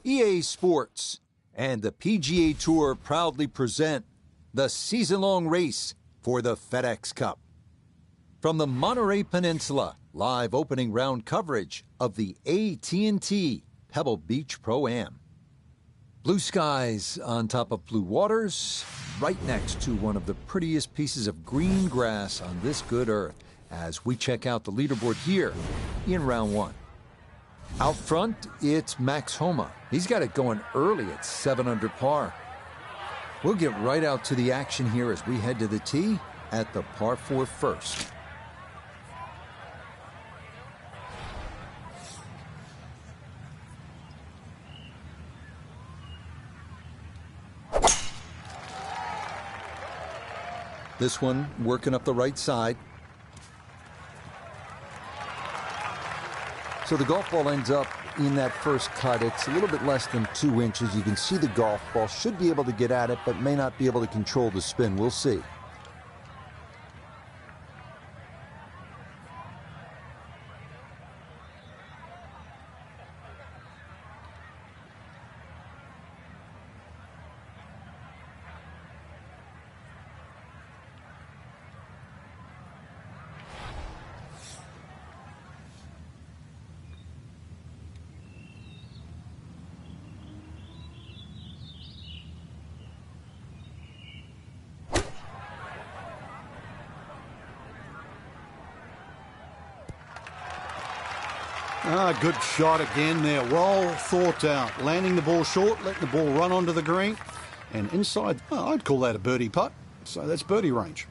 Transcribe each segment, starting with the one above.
EA Sports and the PGA Tour proudly present the season-long race for the FedEx Cup. From the Monterey Peninsula, live opening round coverage of the AT&T Pebble Beach Pro-Am. Blue skies on top of blue waters, right next to one of the prettiest pieces of green grass on this good earth, as we check out the leaderboard here in round one. Out front, it's Max Homa. He's got it going early at 7 under par. We'll get right out to the action here as we head to the tee at the par 4 first. This one working up the right side. So the golf ball ends up in that first cut. It's a little bit less than 2 inches. You can see the golf ball. Should be able to get at it, but may not be able to control the spin. We'll see. Good shot again there. Well thought out. Landing the ball short, letting the ball run onto the green. And inside, I'd call that a birdie putt. So that's birdie range.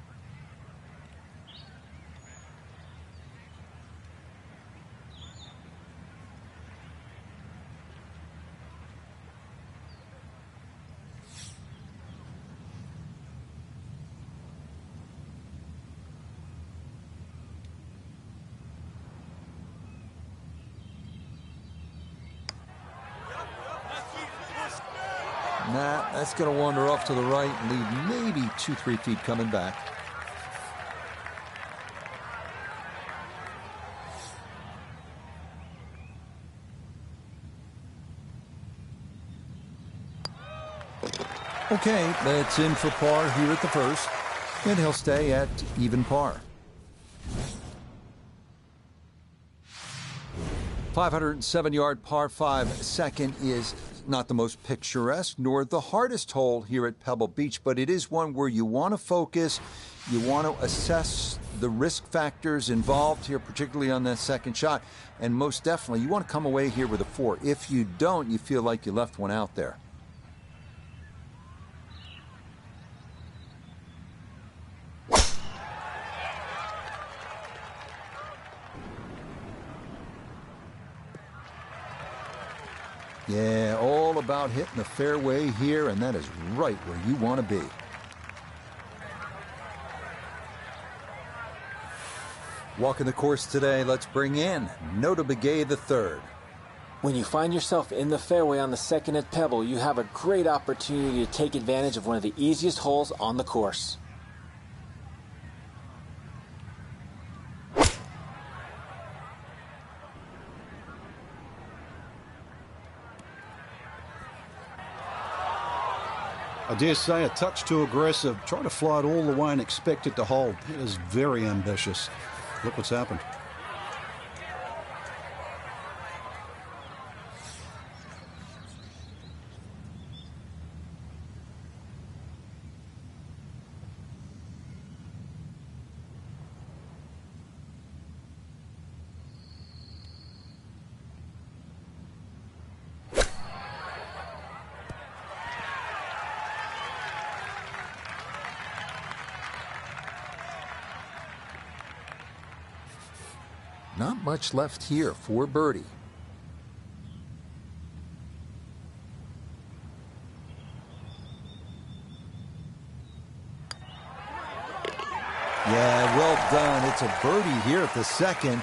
Nah, that's going to wander off to the right and leave maybe 2-3 feet coming back. Okay, that's in for par here at the first, and he'll stay at even par. 507-yard par 5 second is not the most picturesque nor the hardest hole here at Pebble Beach, but it is one where you want to focus, you want to assess the risk factors involved here, particularly on that second shot, and most definitely you want to come away here with a 4. If you don't, you feel like you left one out there. Yeah, all about hitting the fairway here, and that is right where you want to be. Walking the course today, let's bring in Nota Begay III. When you find yourself in the fairway on the second at Pebble, you have a great opportunity to take advantage of one of the easiest holes on the course. I dare say a touch too aggressive. Try to fly it all the way and expect it to hold. It is very ambitious. Look what's happened. Not much left here for birdie. Yeah, well done. It's a birdie here at the second.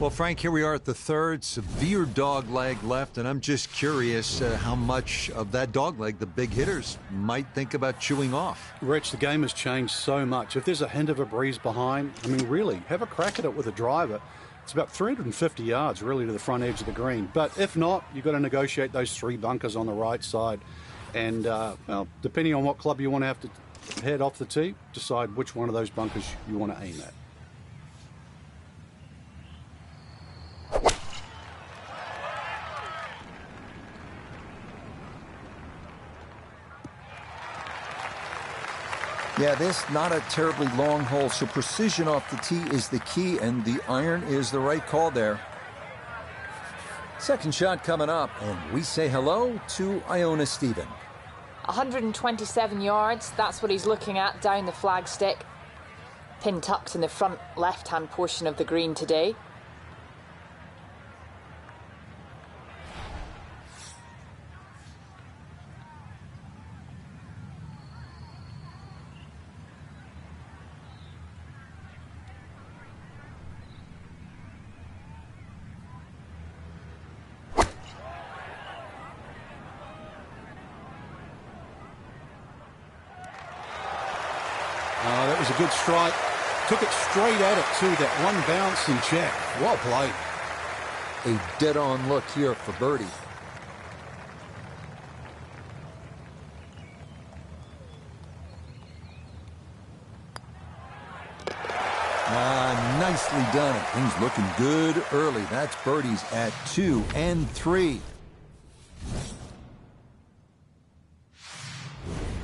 Well, Frank, here we are at the third. Severe dog leg left, and I'm just curious how much of that dog leg the big hitters might think about chewing off. Rich, the game has changed so much. If there's a hint of a breeze behind, I mean, really, have a crack at it with a driver. It's about 350 yards, really, to the front edge of the green. But if not, you've got to negotiate those 3 bunkers on the right side. And, well, depending on what club you want to have to head off the tee, decide which one of those bunkers you want to aim at. Yeah, this not a terribly long hole, so precision off the tee is the key, and the iron is the right call there. Second shot coming up, and we say hello to Iona Stephen. 127 yards, that's what he's looking at down the flagstick. Pin tucked in the front left-hand portion of the green today. That was a good strike. Took it straight at it, too. That one bounce and check. Well played. A dead-on look here for birdie. Nicely done. Things looking good early. That's birdies at 2 and 3.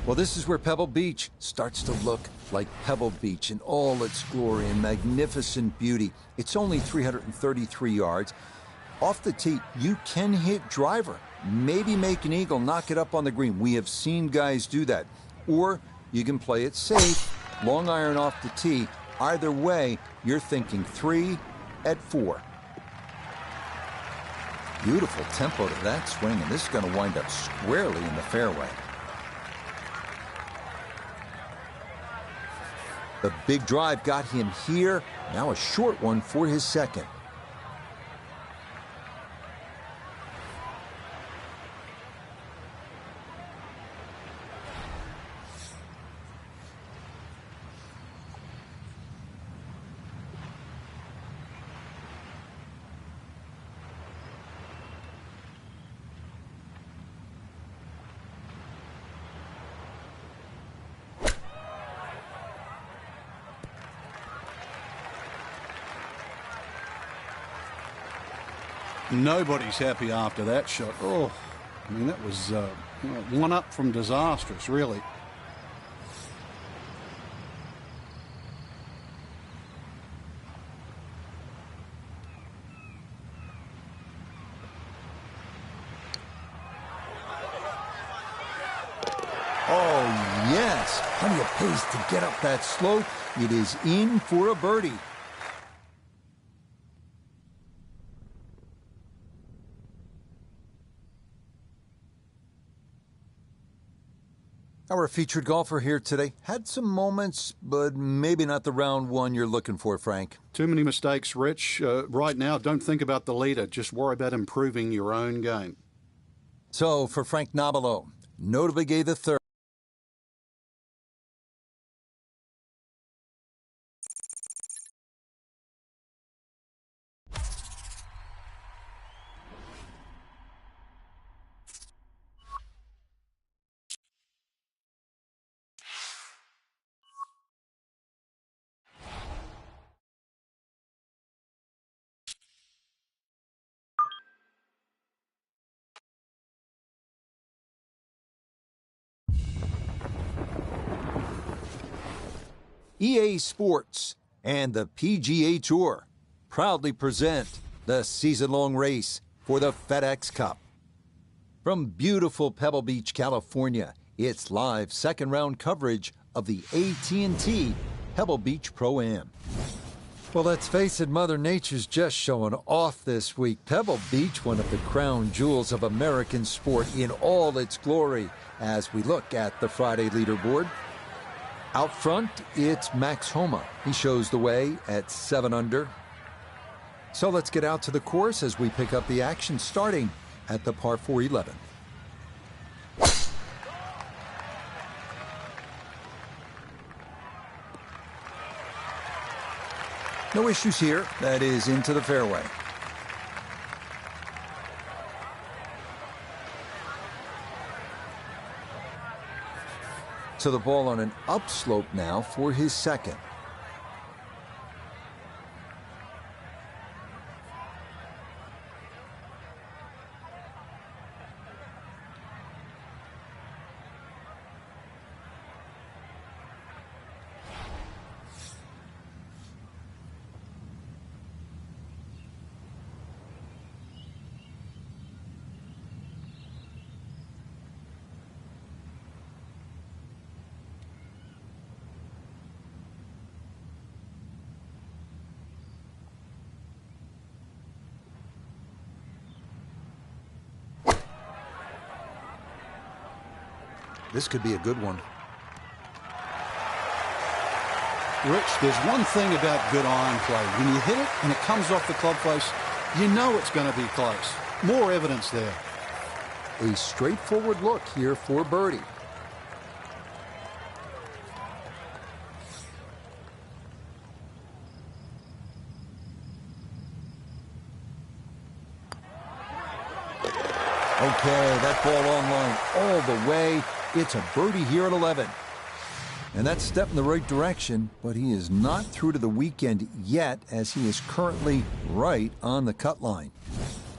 Well, this is where Pebble Beach starts to look like Pebble Beach in all its glory and magnificent beauty. It's only 333 yards. Off the tee, you can hit driver, maybe make an eagle, knock it up on the green. We have seen guys do that. Or you can play it safe, long iron off the tee. Either way, you're thinking 3 at 4. Beautiful tempo to that swing, and this is going to wind up squarely in the fairway. The big drive got him here. Now a short one for his second. Nobody's happy after that shot. Oh, I mean, that was one up from disastrous, really. Oh, yes. Plenty of pace to get up that slope. It is in for a birdie. Our featured golfer here today had some moments, but maybe not the round one you're looking for, Frank. Too many mistakes, Rich. Right now, don't think about the leader. Just worry about improving your own game. So, for Frank Nobilo, notably gay the third. EA Sports and the PGA Tour proudly present the season-long race for the FedEx Cup. From beautiful Pebble Beach, California, it's live second-round coverage of the AT&T Pebble Beach Pro-Am. Well, let's face it, Mother Nature's just showing off this week. Pebble Beach, one of the crown jewels of American sport in all its glory, as we look at the Friday leaderboard. Out front, it's Max Homa. He shows the way at 7 under. So let's get out to the course as we pick up the action starting at the par 4 11. No issues here. That is into the fairway. So the ball on an upslope now for his second. This could be a good one. Rich, there's one thing about good iron play. When you hit it and it comes off the club face, you know it's going to be close. More evidence there. A straightforward look here for birdie. Okay, that ball on line all the way. It's a birdie here at 11. And that's a step in the right direction, but he is not through to the weekend yet, as he is currently right on the cut line.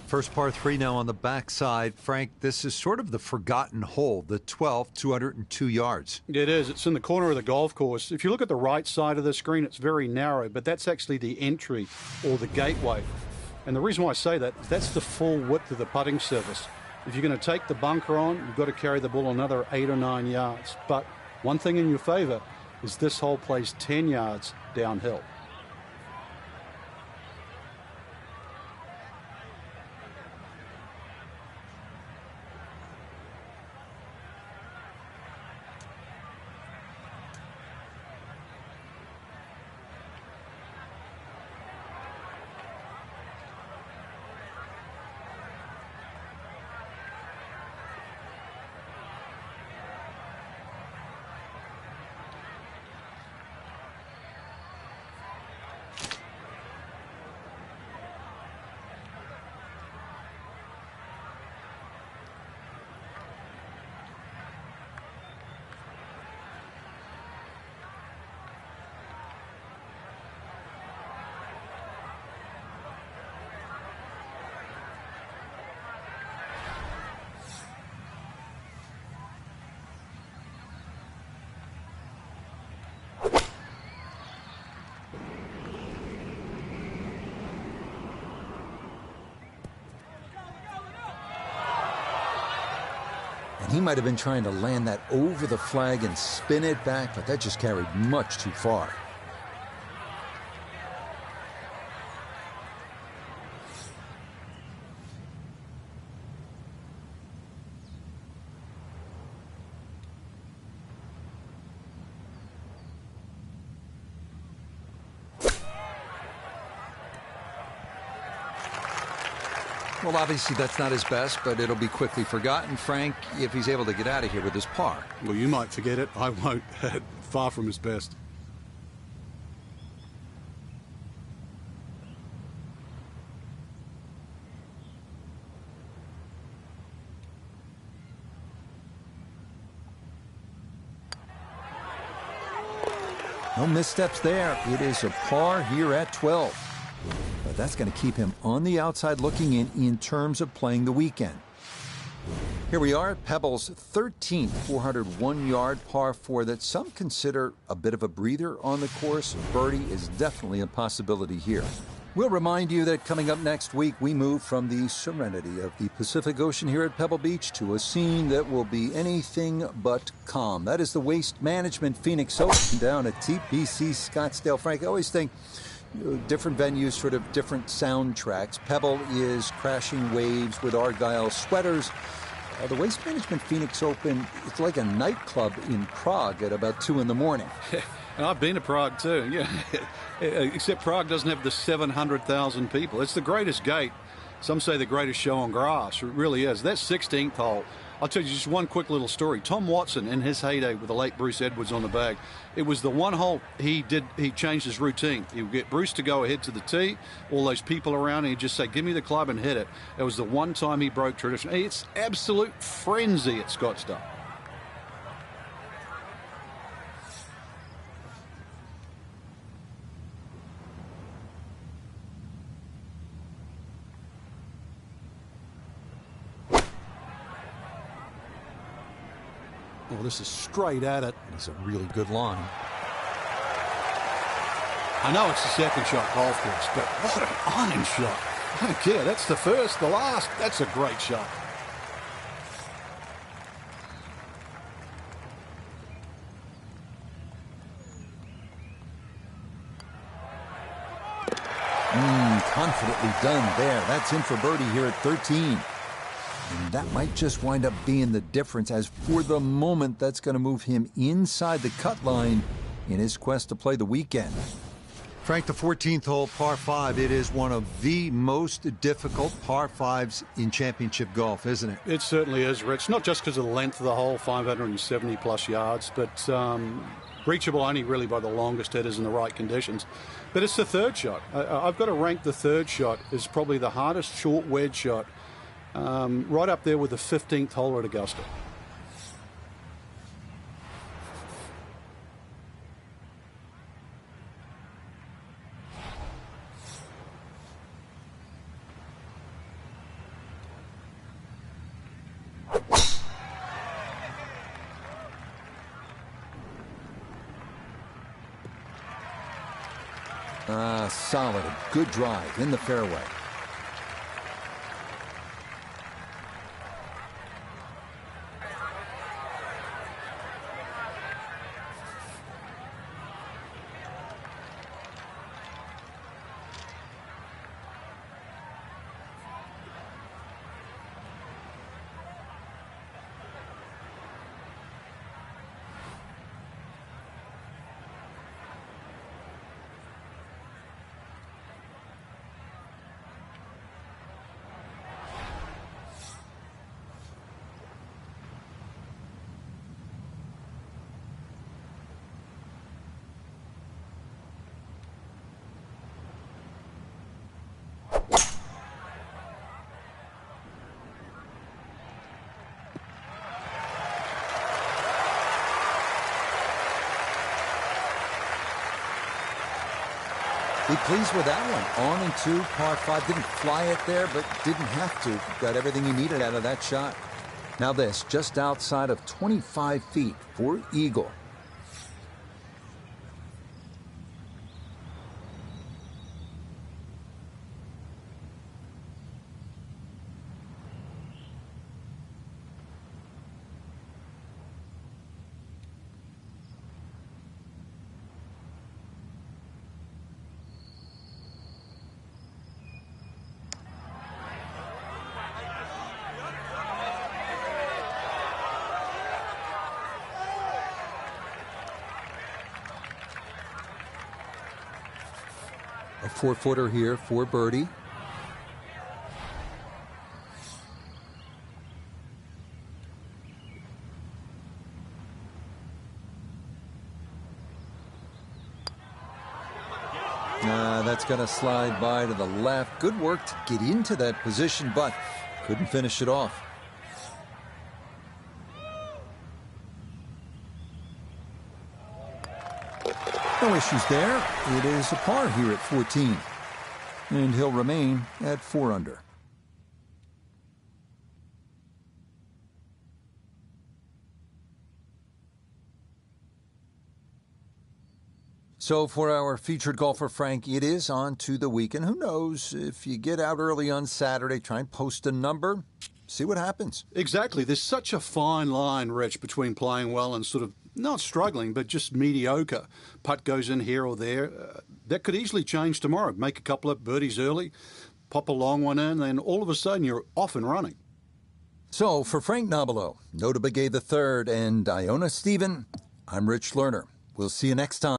First par 3 now on the backside. Frank, this is sort of the forgotten hole, the 12th, 202 yards. It is. It's in the corner of the golf course. If you look at the right side of the screen, it's very narrow, but that's actually the entry or the gateway. And the reason why I say that is that's the full width of the putting surface. If you're going to take the bunker on, you've got to carry the ball another 8 or 9 yards. But one thing in your favor is this hole plays 10 yards downhill. He might have been trying to land that over the flag and spin it back, but that just carried much too far. Well, obviously that's not his best, but it'll be quickly forgotten, Frank, if he's able to get out of here with his par. Well, you might forget it. I won't. Far from his best. No missteps there. It is a par here at 12. But that's going to keep him on the outside looking in terms of playing the weekend. Here we are at Pebble's 13th 401-yard par 4 that some consider a bit of a breather on the course. Birdie is definitely a possibility here. We'll remind you that coming up next week, we move from the serenity of the Pacific Ocean here at Pebble Beach to a scene that will be anything but calm. That is the Waste Management Phoenix Open down at TPC Scottsdale. Frank, I always think different venues, sort of different soundtracks. Pebble is crashing waves with Argyle sweaters. The Waste Management Phoenix Open, it's like a nightclub in Prague at about 2 in the morning. And I've been to Prague too, yeah. Except Prague doesn't have the 700,000 people. It's the greatest gate. Some say the greatest show on grass. It really is. That 16th hole, I'll tell you just one quick little story. Tom Watson, in his heyday with the late Bruce Edwards on the bag, it was the one hole he changed his routine. He would get Bruce to go ahead to the tee, all those people around, and he'd just say, give me the club and hit it. It was the one time he broke tradition. It's absolute frenzy at Scottsdale. Well, this is straight at it. It's a really good line. I know it's the second shot golf course, but what an iron shot. I don't care. That's the first, the last. That's a great shot. Confidently done there. That's in for birdie here at 13. And that might just wind up being the difference, as for the moment, that's going to move him inside the cut line in his quest to play the weekend. Frank, the 14th hole, par 5, it is one of the most difficult par 5s in championship golf, isn't it? It certainly is, Rich. Not just because of the length of the hole, 570-plus yards, but reachable only really by the longest hitters in the right conditions. But it's the third shot. I've got to rank the third shot as probably the hardest short wedge shot, right up there with the 15th hole at Augusta. Solid, a good drive in the fairway. Be pleased with that one. On and two, par 5. Didn't fly it there, but didn't have to. Got everything he needed out of that shot. Now this, just outside of 25 feet for eagle. A 4-footer here for birdie. That's going to slide by to the left. Good work to get into that position, but couldn't finish it off. No issues there. It is a par here at 14. And he'll remain at 4 under. So for our featured golfer, Frank, it is on to the weekend. Who knows, if you get out early on Saturday, try and post a number, see what happens. Exactly. There's such a fine line, Rich, between playing well and sort of not struggling, but just mediocre. Putt goes in here or there. That could easily change tomorrow. Make a couple of birdies early, pop a long one in, then all of a sudden you're off and running. So for Frank Nobilo, Nota Begay III, and Iona Stephen, I'm Rich Lerner. We'll see you next time.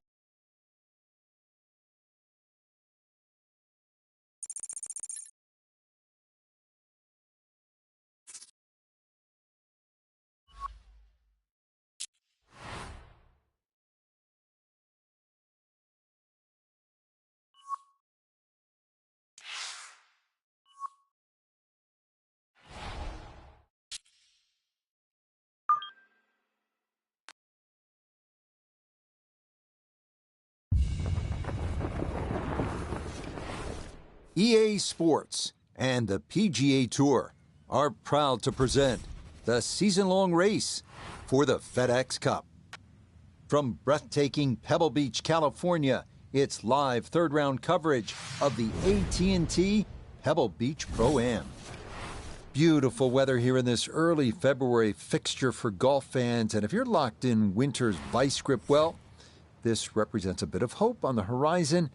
EA Sports and the PGA Tour are proud to present the season-long race for the FedEx Cup. From breathtaking Pebble Beach, California, it's live third-round coverage of the AT&T Pebble Beach Pro-Am. Beautiful weather here in this early February fixture for golf fans, and if you're locked in winter's vice grip, well, this represents a bit of hope on the horizon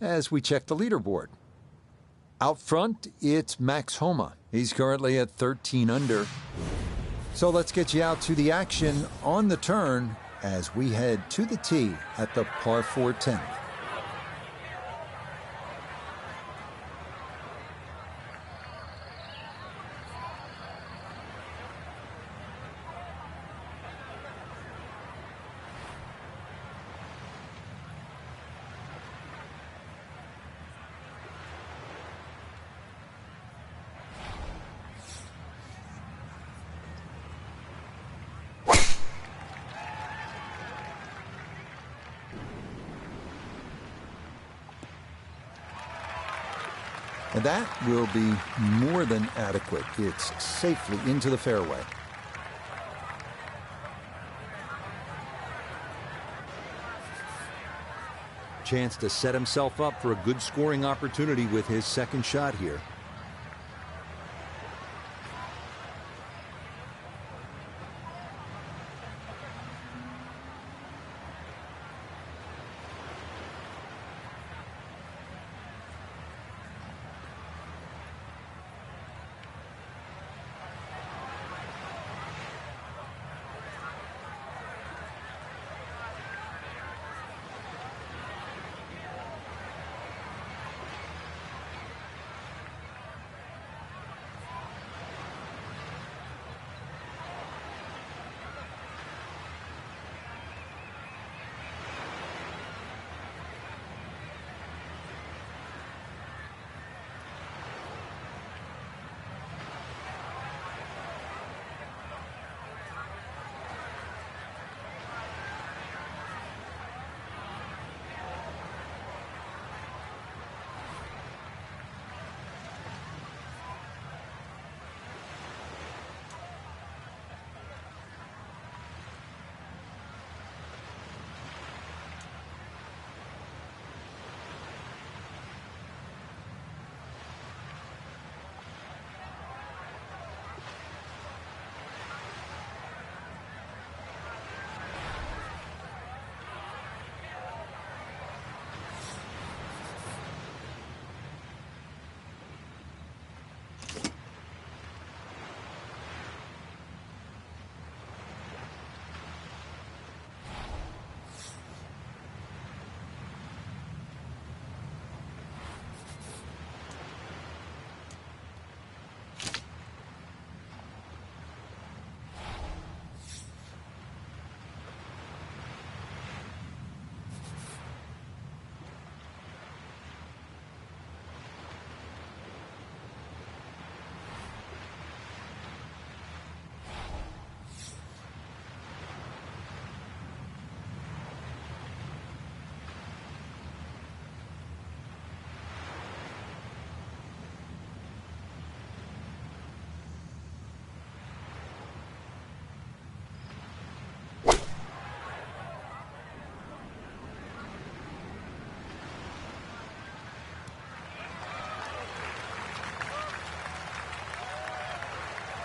as we check the leaderboard. Out front, it's Max Homa. He's currently at 13 under. So let's get you out to the action on the turn as we head to the tee at the par 4 10th. And that will be more than adequate. It's safely into the fairway. Chance to set himself up for a good scoring opportunity with his second shot here.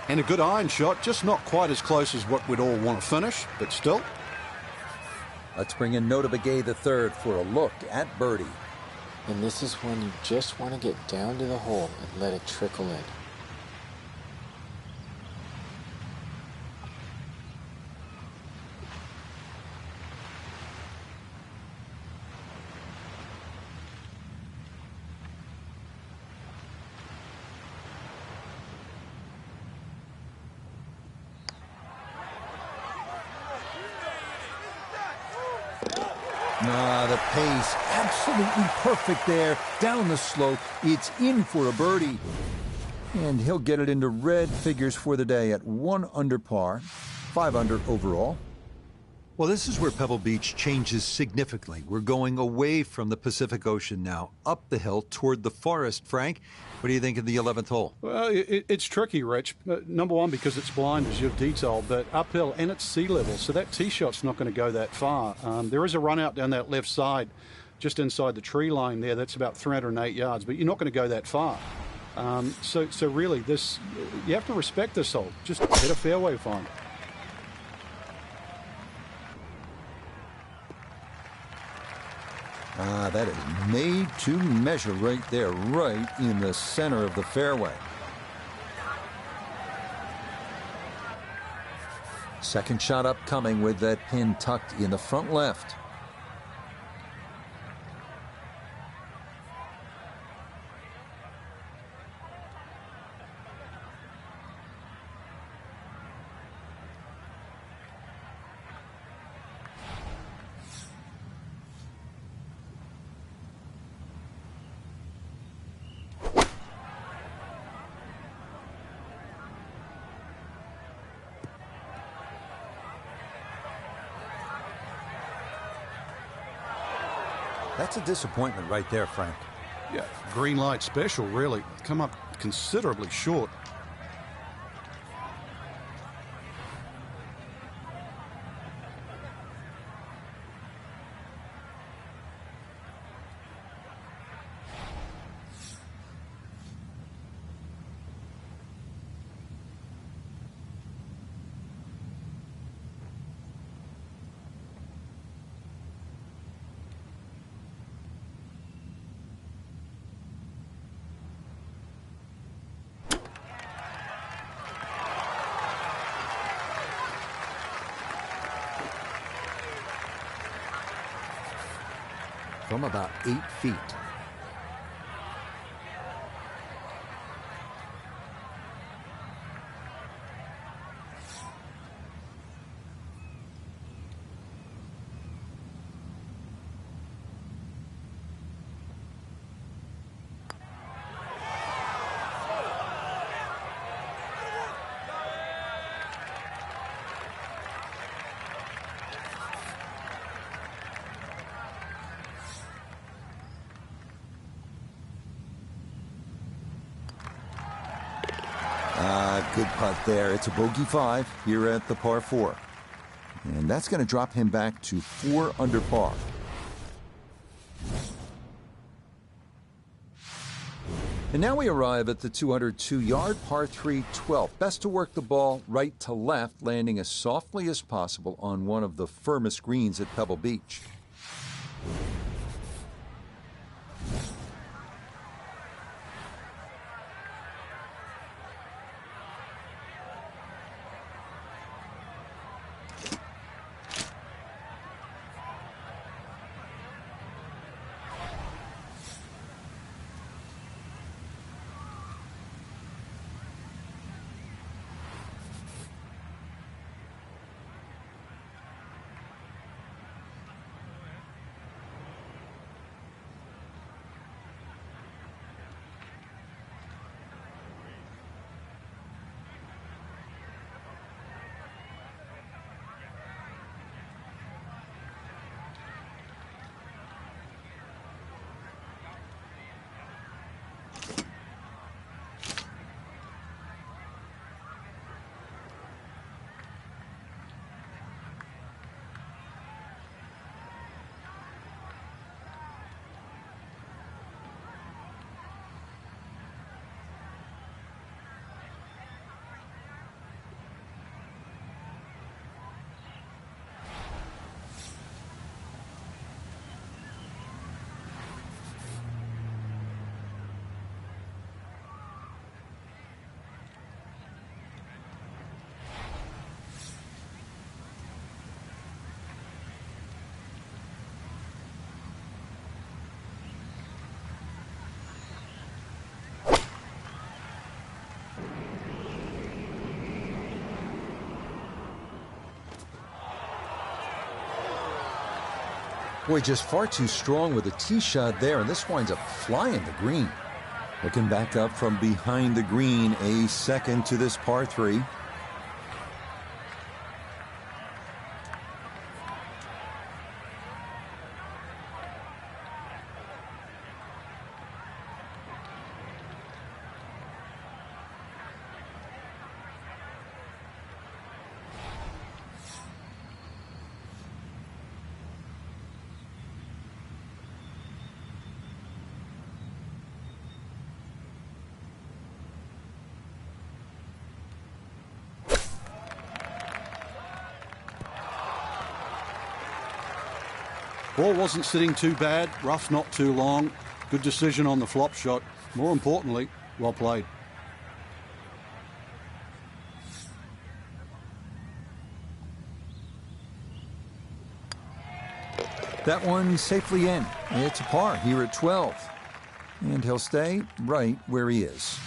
And a good iron shot, just not quite as close as what we'd all want to finish, but still. Let's bring in Nota Begay III for a look at birdie. And this is when you just want to get down to the hole and let it trickle in. The pace, absolutely perfect there. Down the slope, it's in for a birdie. And he'll get it into red figures for the day at 1 under par, 5 under overall. Well, this is where Pebble Beach changes significantly. We're going away from the Pacific Ocean now, up the hill toward the forest. Frank, what do you think of the 11th hole? Well, it's tricky, Rich. Number one, because it's blind, as you've detailed, but uphill and it's sea level, so that tee shot's not going to go that far. There is a run out down that left side, just inside the tree line there. That's about 308 yards, but you're not going to go that far. So really, you have to respect this hole. Just hit a fairway find. That is made to measure right there, right in the center of the fairway. Second shot upcoming with that pin tucked in the front left. That's a disappointment right there, Frank. Yeah, green light special, really. Come up considerably short. From about 8 feet. Good putt there. It's a bogey 5 here at the par 4. And that's going to drop him back to 4 under par. And now we arrive at the 202-yard par 3 12th. Best to work the ball right to left, landing as softly as possible on one of the firmest greens at Pebble Beach. Boy, just far too strong with a tee shot there, and this winds up flying the green. Looking back up from behind the green, a second to this par 3. Ball wasn't sitting too bad, rough not too long. Good decision on the flop shot. More importantly, well played. That one safely in. It's a par here at 12. And he'll stay right where he is.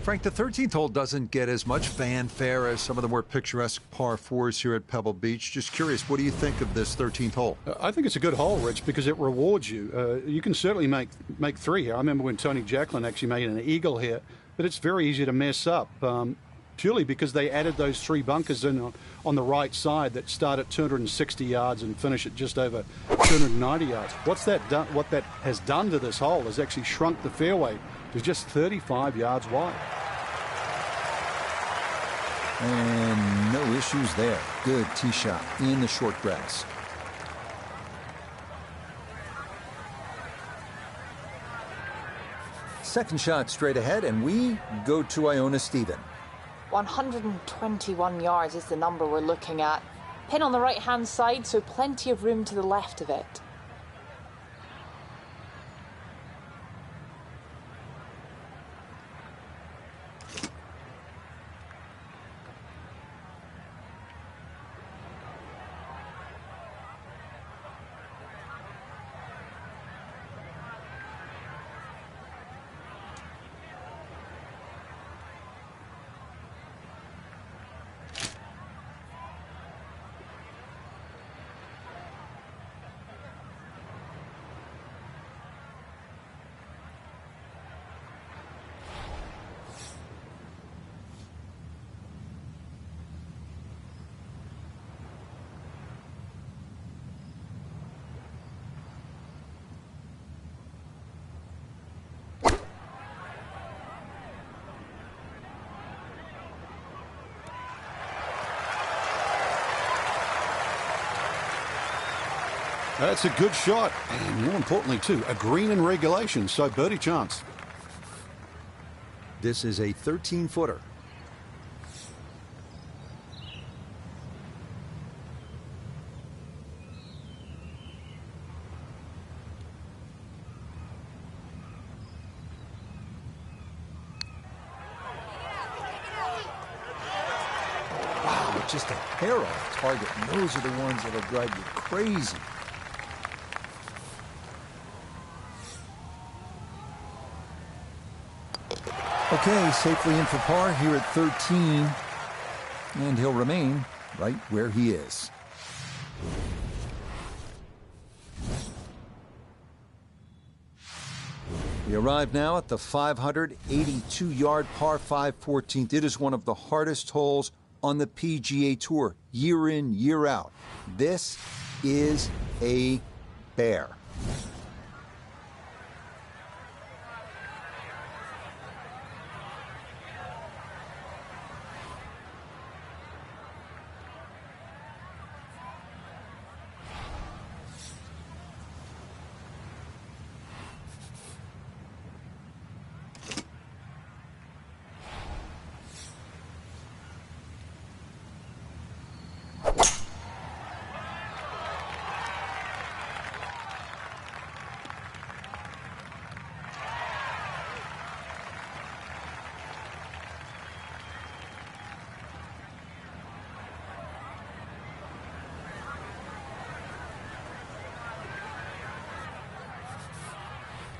Frank, the 13th hole doesn't get as much fanfare as some of the more picturesque par 4s here at Pebble Beach. Just curious, what do you think of this 13th hole? I think it's a good hole, Rich, because it rewards you. You can certainly make 3 here. I remember when Tony Jacklin actually made an eagle here, but it's very easy to mess up. Purely because they added those 3 bunkers in on the right side that start at 260 yards and finish at just over 290 yards. What that has done to this hole is actually shrunk the fairway to just 35 yards wide. And no issues there. Good tee shot in the short grass. Second shot straight ahead, and we go to Iona Stephen. 121 yards is the number we're looking at. Pin on the right-hand side, so plenty of room to the left of it. That's a good shot, and more importantly, too, a green in regulation, so birdie chance. This is a 13-footer. Wow, just a hair off target, and those are the ones that'll drive you crazy. Okay, safely in for par here at 13, and he'll remain right where he is. We arrive now at the 582-yard par 5 14th. It is one of the hardest holes on the PGA Tour, year in, year out. This is a bear.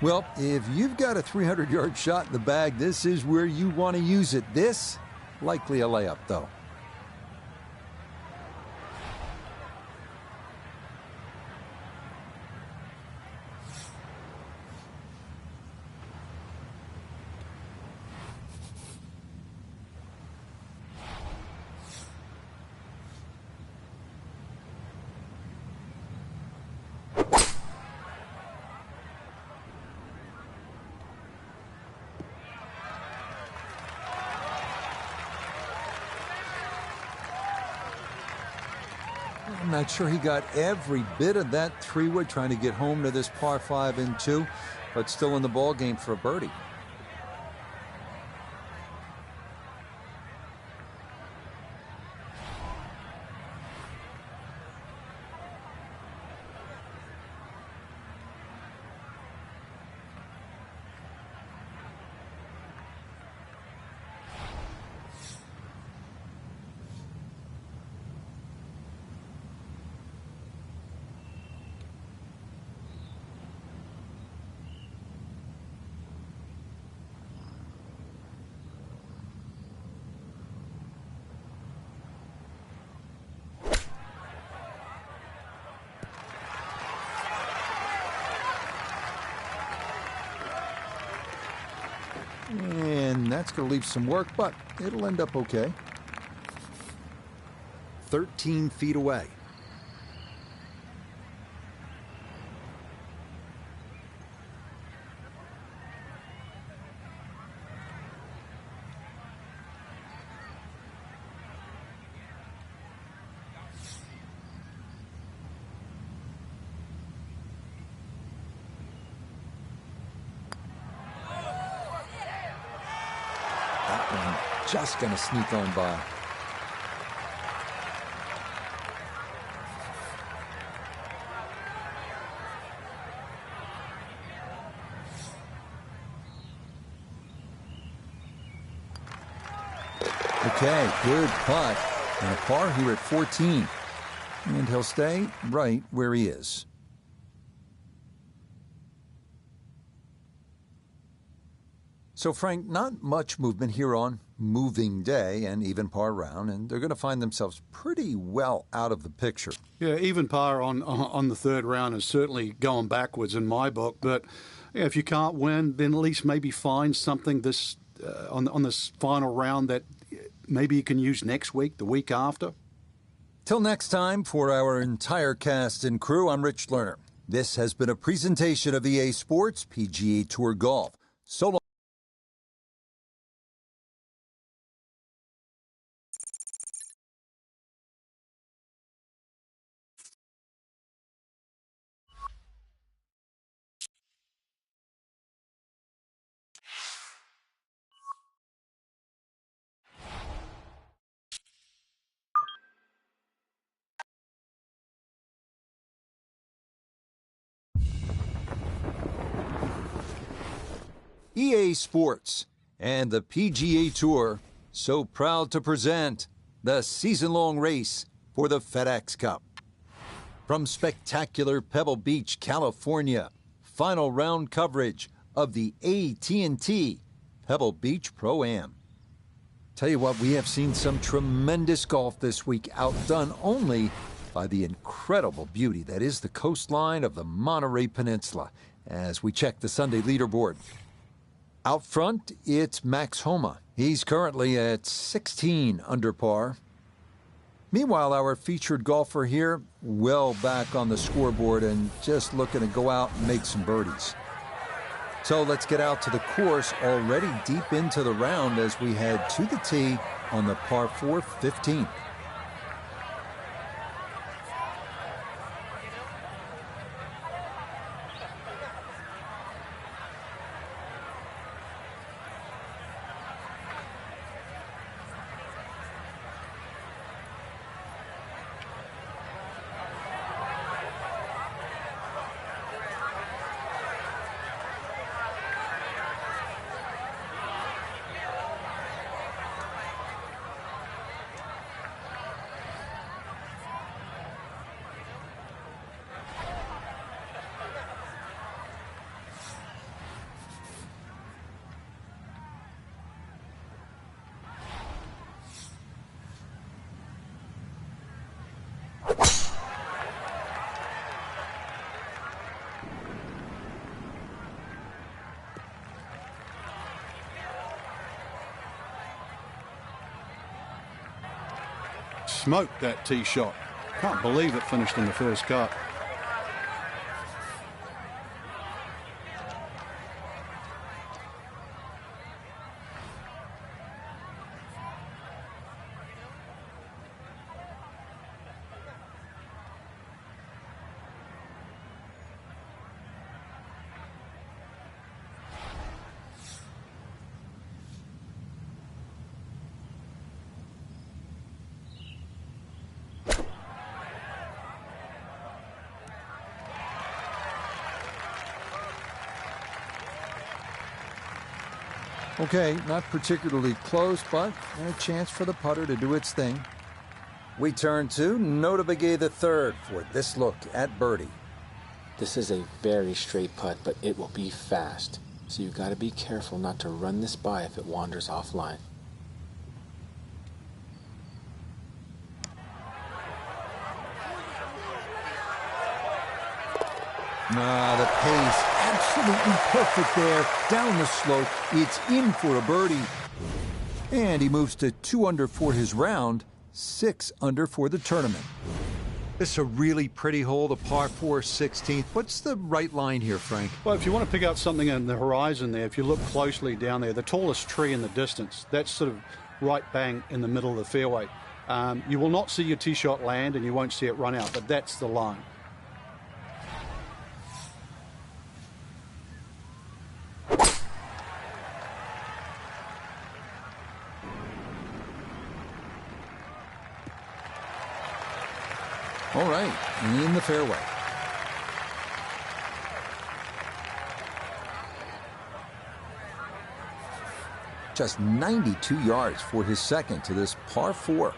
Well, if you've got a 300-yard shot in the bag, this is where you want to use it. This, likely a layup, though. I'm not sure he got every bit of that three-wood trying to get home to this par 5 and 2, but still in the ball game for a birdie. And that's going to leave some work, but it'll end up okay. 13 feet away. That one just going to sneak on by. Okay, good putt. And a par here at 14. And he'll stay right where he is. So, Frank, not much movement here on moving day and even par round, and they're going to find themselves pretty well out of the picture. Yeah, even par on the third round is certainly going backwards in my book. But yeah, if you can't win, then at least maybe find something this on this final round that maybe you can use next week, the week after. Till next time, for our entire cast and crew, I'm Rich Lerner. This has been a presentation of EA Sports PGA Tour Golf. So long. EA Sports and the PGA Tour so proud to present the season-long race for the FedEx Cup. From spectacular Pebble Beach, California, final round coverage of the AT&T Pebble Beach Pro-Am. Tell you what, we have seen some tremendous golf this week, outdone only by the incredible beauty that is the coastline of the Monterey Peninsula as we check the Sunday leaderboard. Out front, it's Max Homa. He's currently at 16 under par. Meanwhile, our featured golfer here, well back on the scoreboard and just looking to go out and make some birdies. So let's get out to the course, already deep into the round as we head to the tee on the par 4 15th. Smoked that tee shot. Can't believe it finished in the first cut. Okay, not particularly close, but a chance for the putter to do its thing. We turn to Nota Begay III for this look at birdie. This is a very straight putt, but it will be fast. So you got to be careful not to run this by if it wanders offline. The pace absolutely perfect there. Down the slope, it's in for a birdie. And he moves to 2 under for his round, 6 under for the tournament. This is a really pretty hole, the par 4 16th. What's the right line here, Frank? Well, if you want to pick out something in the horizon there, if you look closely down there, the tallest tree in the distance, that's sort of right bang in the middle of the fairway. You will not see your tee shot land and you won't see it run out, but that's the line. All right, in the fairway. Just 92 yards for his second to this par 4.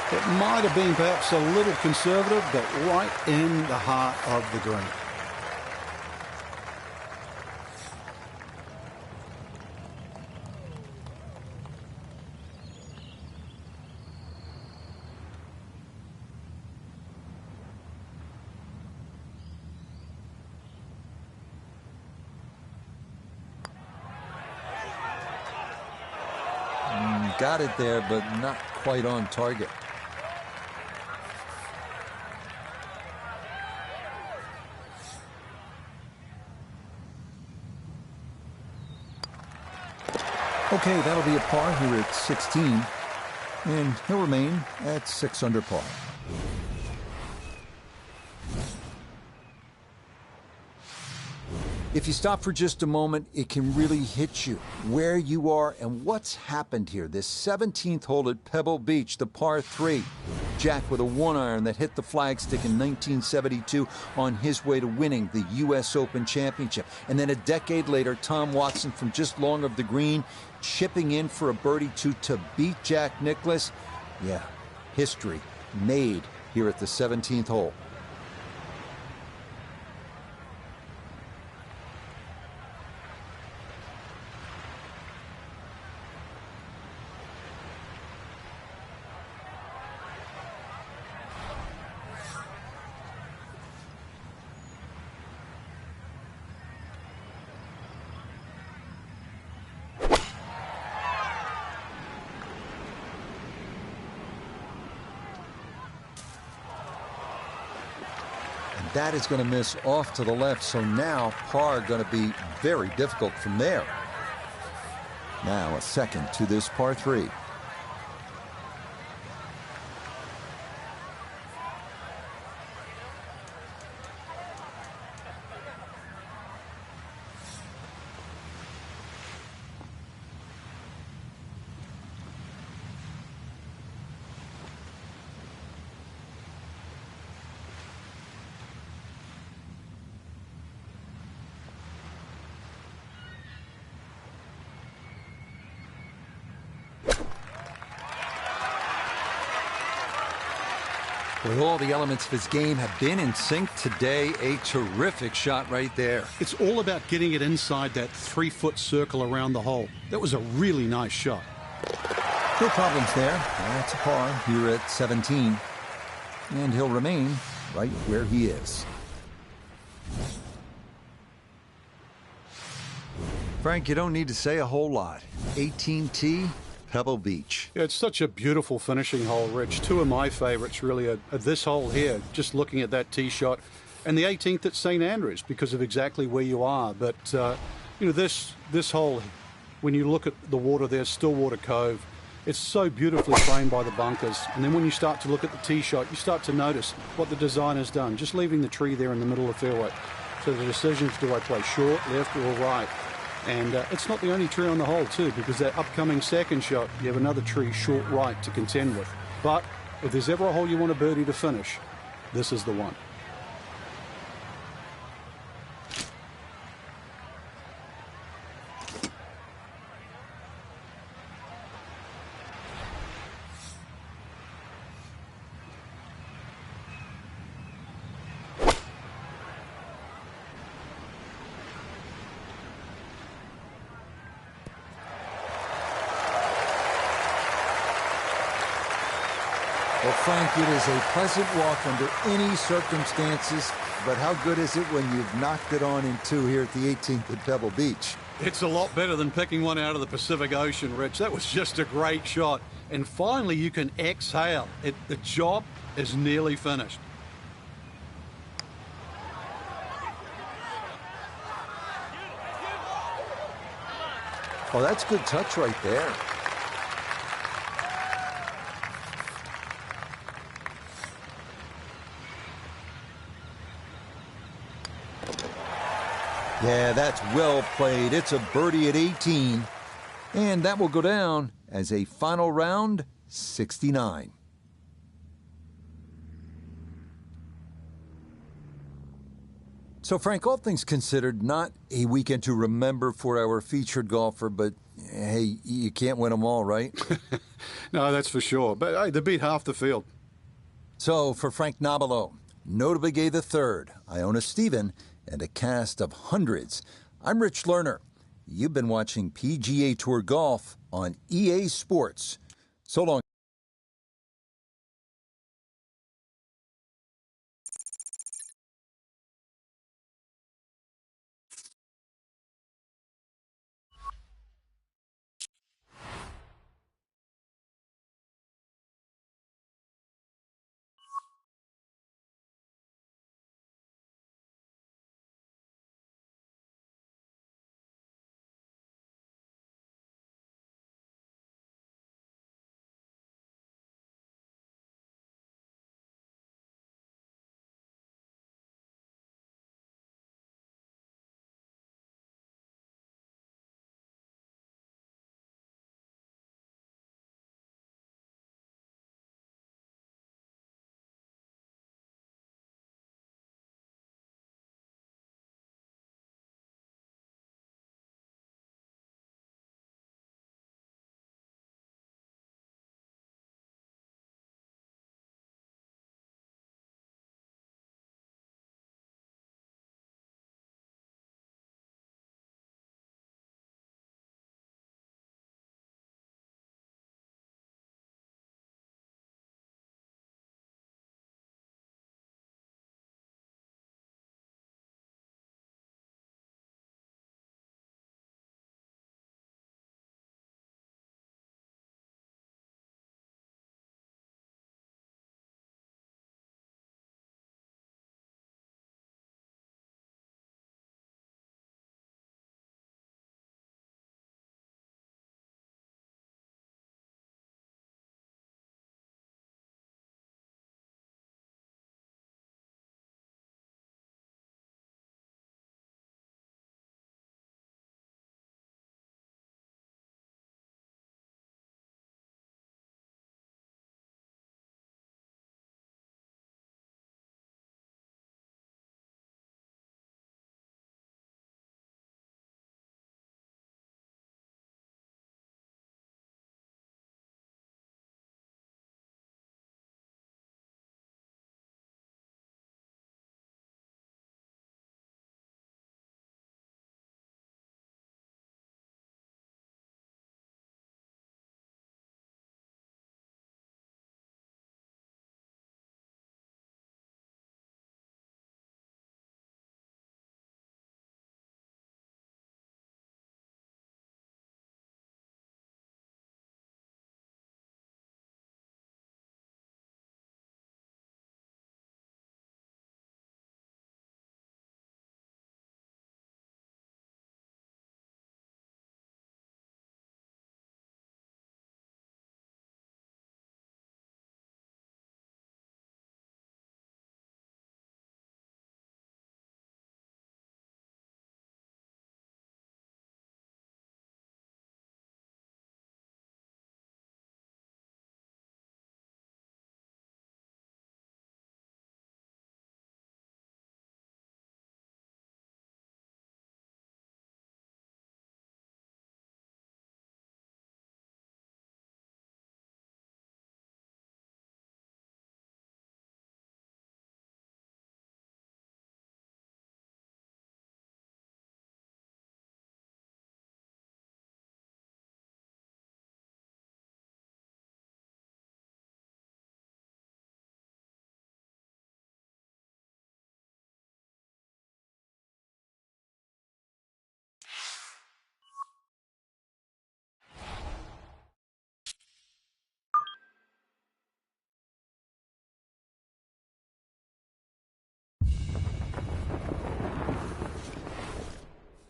It might have been perhaps a little conservative, but right in the heart of the green. Got it there, but not quite on target. Okay, that'll be a par here at 16, and he'll remain at 6 under par. If you stop for just a moment, it can really hit you where you are and what's happened here. This 17th hole at Pebble Beach, the par 3. Jack with a 1-iron that hit the flagstick in 1972 on his way to winning the U.S. Open Championship. And then a decade later, Tom Watson from just long of the green, chipping in for a birdie to beat Jack Nicklaus. Yeah, history made here at the 17th hole. That is going to miss off to the left, so now par going to be very difficult from there. Now a second to this par 3. With all the elements of his game have been in sync today, a terrific shot right there. It's all about getting it inside that 3-foot circle around the hole. That was a really nice shot. No problems there. That's a par here at 17. And he'll remain right where he is. Frank, you don't need to say a whole lot. AT&T Pebble Beach. Yeah, it's such a beautiful finishing hole, Rich. Two of my favorites really are this hole here, just looking at that tee shot, and the 18th at St. Andrews because of exactly where you are. But, you know, this hole, when you look at the water there, Stillwater Cove, it's so beautifully framed by the bunkers. And then when you start to look at the tee shot, you start to notice what the designer's done, just leaving the tree there in the middle of the fairway. So the decision is, do I play short, left, or right? And it's not the only tree on the hole, too, because that upcoming second shot, you have another tree short right to contend with. But if there's ever a hole you want a birdie to finish, this is the one. Well, Frank, it is a pleasant walk under any circumstances, but how good is it when you've knocked it on in two here at the 18th at Pebble Beach? It's a lot better than picking one out of the Pacific Ocean, Rich. That was just a great shot. And finally, you can exhale. The job is nearly finished. Oh, that's good touch right there. Yeah, that's well played. It's a birdie at 18. And that will go down as a final round 69. So, Frank, all things considered, not a weekend to remember for our featured golfer, but hey, you can't win them all, right? No, that's for sure. But hey, they beat half the field. So, for Frank Nobilo, notably gay the third, Iona Stephen, and a cast of hundreds, I'm Rich Lerner. You've been watching PGA Tour Golf on EA Sports. So long.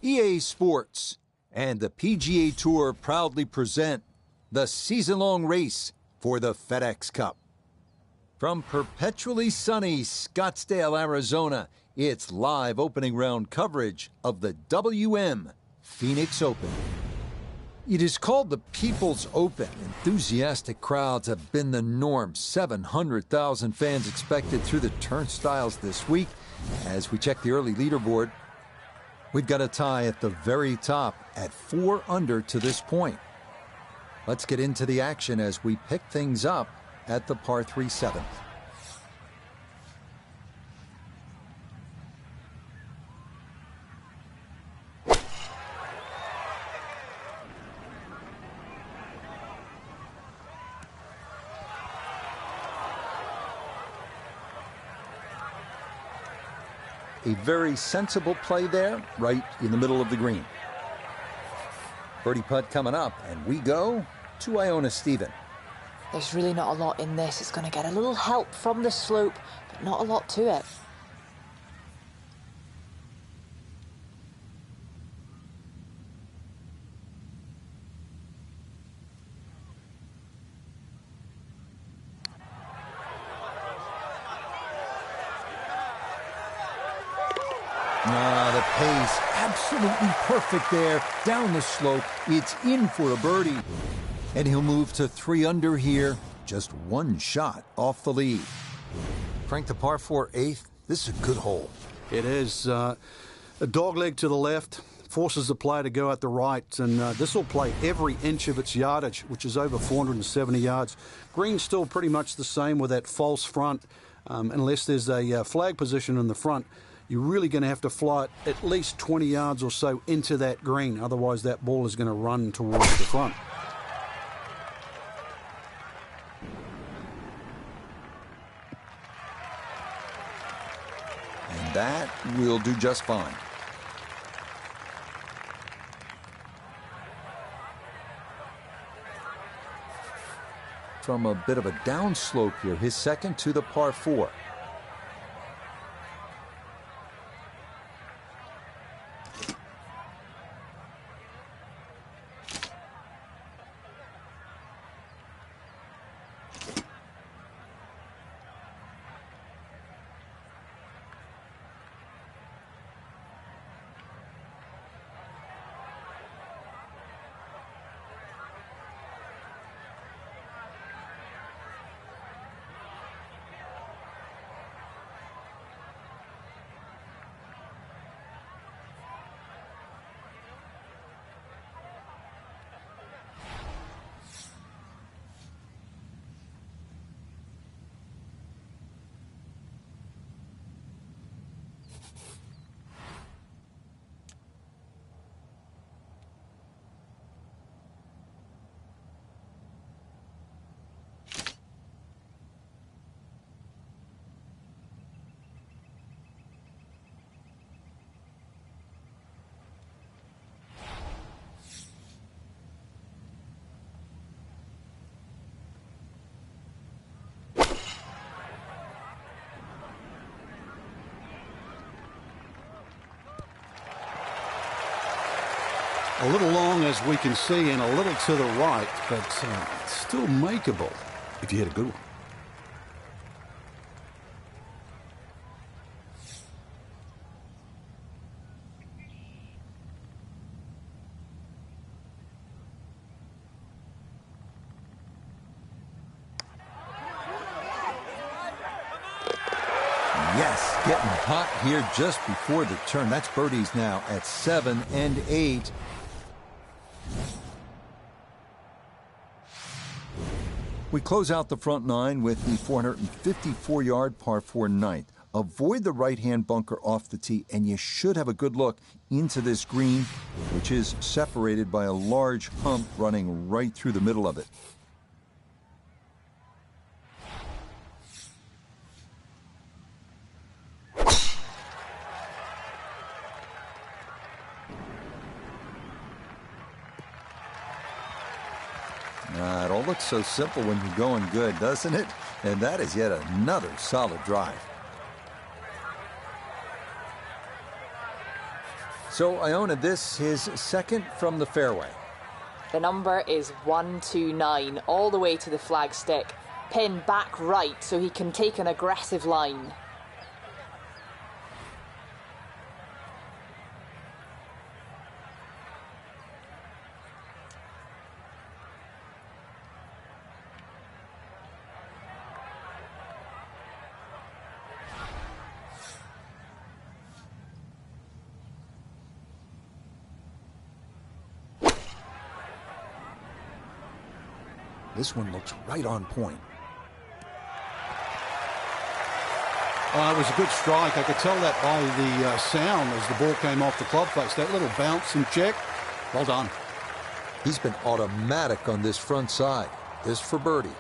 EA Sports and the PGA Tour proudly present the season-long race for the FedEx Cup. From perpetually sunny Scottsdale, Arizona, it's live opening round coverage of the WM Phoenix Open. It is called the People's Open. Enthusiastic crowds have been the norm. 700,000 fans expected through the turnstiles this week. As we check the early leaderboard, we've got a tie at the very top at 4 under to this point. Let's get into the action as we pick things up at the par 3 7th. A very sensible play there, right in the middle of the green. Birdie putt coming up, and we go to Iona Stephen. There's really not a lot in this. It's going to get a little help from the slope, but not a lot to it. The pace, absolutely perfect there. Down the slope, it's in for a birdie. And he'll move to 3 under here, just one shot off the lead. Frank, the par 4 8th, this is a good hole. It is a dogleg to the left, forces the player to go out the right, and this will play every inch of its yardage, which is over 470 yards. Green's still pretty much the same with that false front, unless there's a flag position in the front. You're really going to have to fly it at least 20 yards or so into that green. Otherwise, that ball is going to run towards the front. And that will do just fine. From a bit of a downslope here, his second to the par 4. A little long, as we can see, and a little to the right, but still makeable if you hit a good one. Yes, getting hot here just before the turn. That's birdies now at 7 and 8. We close out the front 9 with the 454-yard par 4 ninth. Avoid the right-hand bunker off the tee, and you should have a good look into this green, which is separated by a large hump running right through the middle of it. It all looks so simple when you're going good, doesn't it? And that is yet another solid drive. So, Iona, this his second from the fairway. The number is 129, all the way to the flagstick. Pin back right so he can take an aggressive line. This one looks right on point. It was a good strike. I could tell that by the sound as the ball came off the club face. That little bounce and check. Well done. He's been automatic on this front side. This for birdie.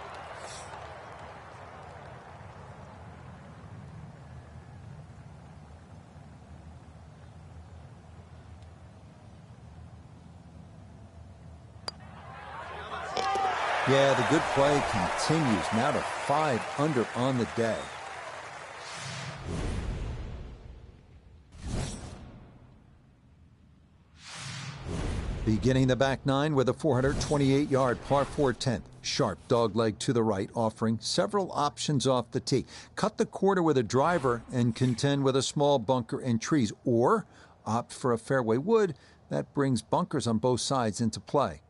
Yeah, the good play continues. Now to 5 under on the day. Beginning the back nine with a 428-yard par 4 10th. Sharp dogleg to the right, offering several options off the tee. Cut the quarter with a driver and contend with a small bunker and trees. Or opt for a fairway wood that brings bunkers on both sides into play.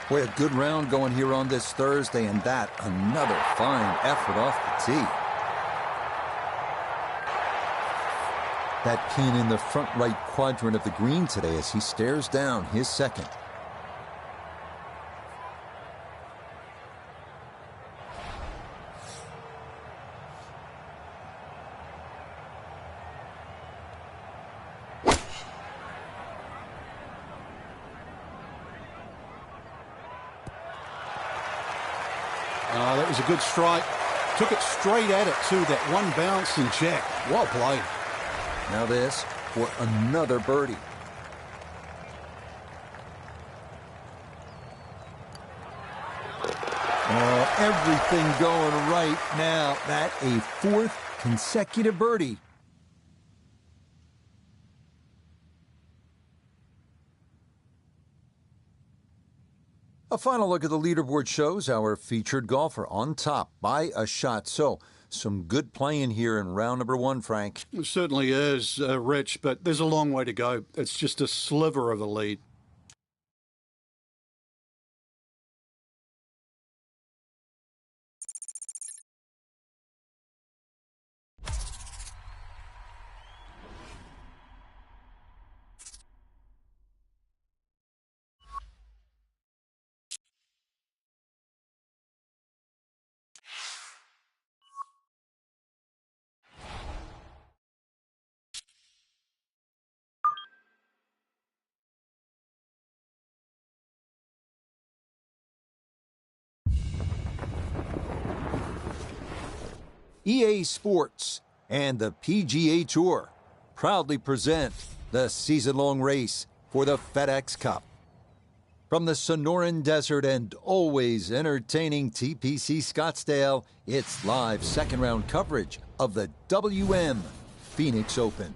Boy, a good round going here on this Thursday, and that another fine effort off the tee. That pin in the front right quadrant of the green today as he stares down his second. That was a good strike. Took it straight at it, too. That one bounce and check. Well played. Now this for another birdie. Oh, everything going right now. That a fourth consecutive birdie. A final look at the leaderboard shows our featured golfer on top by a shot. So, some good playing here in round number one, Frank. It certainly is, Rich, but there's a long way to go. It's just a sliver of a lead. EA Sports and the PGA Tour proudly present the season-long race for the FedEx Cup. From the Sonoran Desert and always entertaining TPC Scottsdale, it's live second-round coverage of the WM Phoenix Open.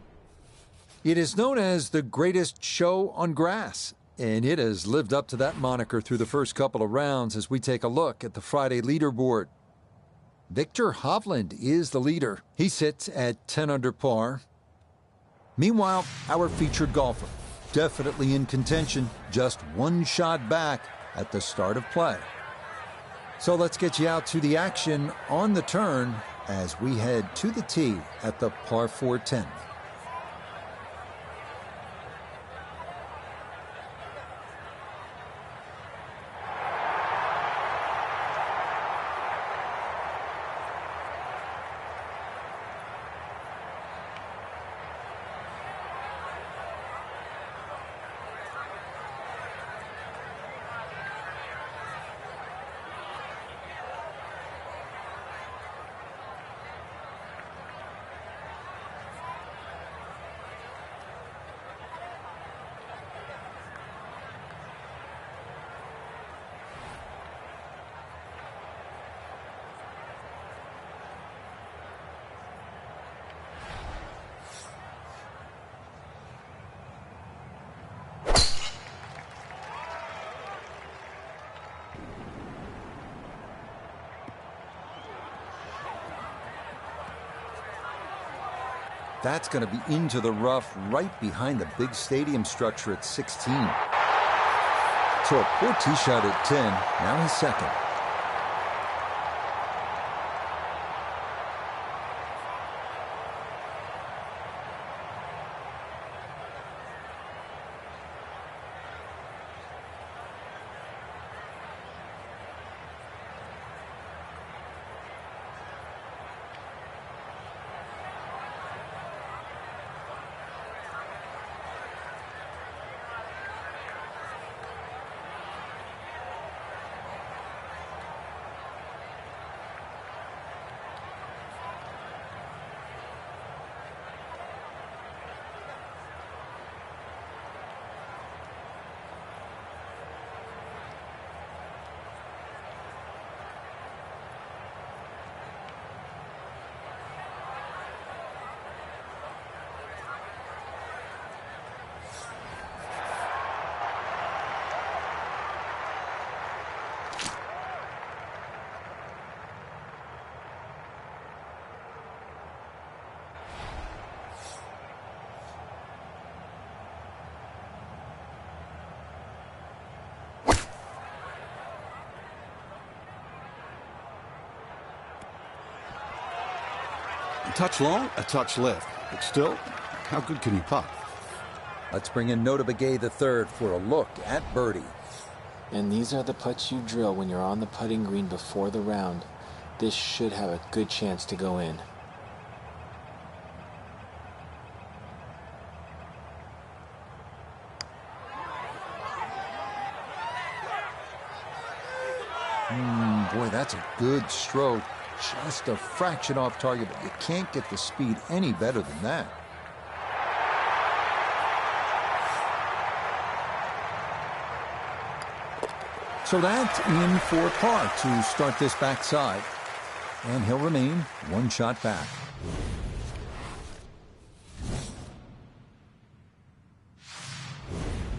It is known as the greatest show on grass, and it has lived up to that moniker through the first couple of rounds as we take a look at the Friday leaderboard. Victor Hovland is the leader. He sits at 10 under par. Meanwhile, our featured golfer, definitely in contention, just one shot back at the start of play. So let's get you out to the action on the turn as we head to the tee at the par 4 10th. That's going to be into the rough right behind the big stadium structure at 16. So a poor tee shot at 10, now his second. A touch long, a touch left. But still, how good can you putt? Let's bring in Nota Begay III for a look at birdie. And these are the putts you drill when you're on the putting green before the round. This should have a good chance to go in. Boy, that's a good stroke. Just a fraction off target, but you can't get the speed any better than that. So that's in for par to start this backside. And he'll remain one shot back.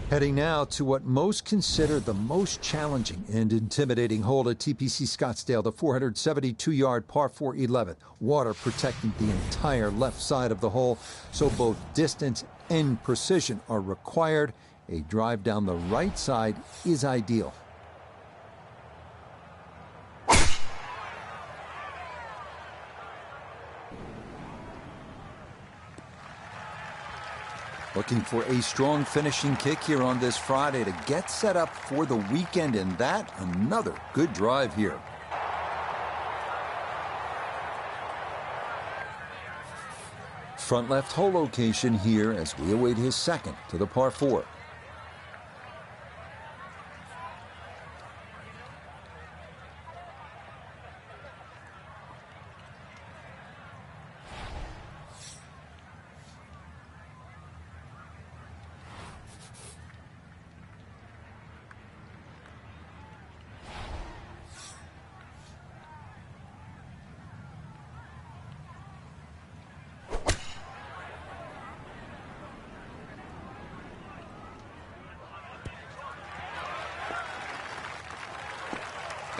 Heading now to what most consider the most challenging and intimidating hole at TPC Scottsdale, the 472-yard par 4 11th. Water protecting the entire left side of the hole, so both distance and precision are required. A drive down the right side is ideal. Looking for a strong finishing kick here on this Friday to get set up for the weekend, and that another good drive here. Front left hole location here as we await his second to the par 4.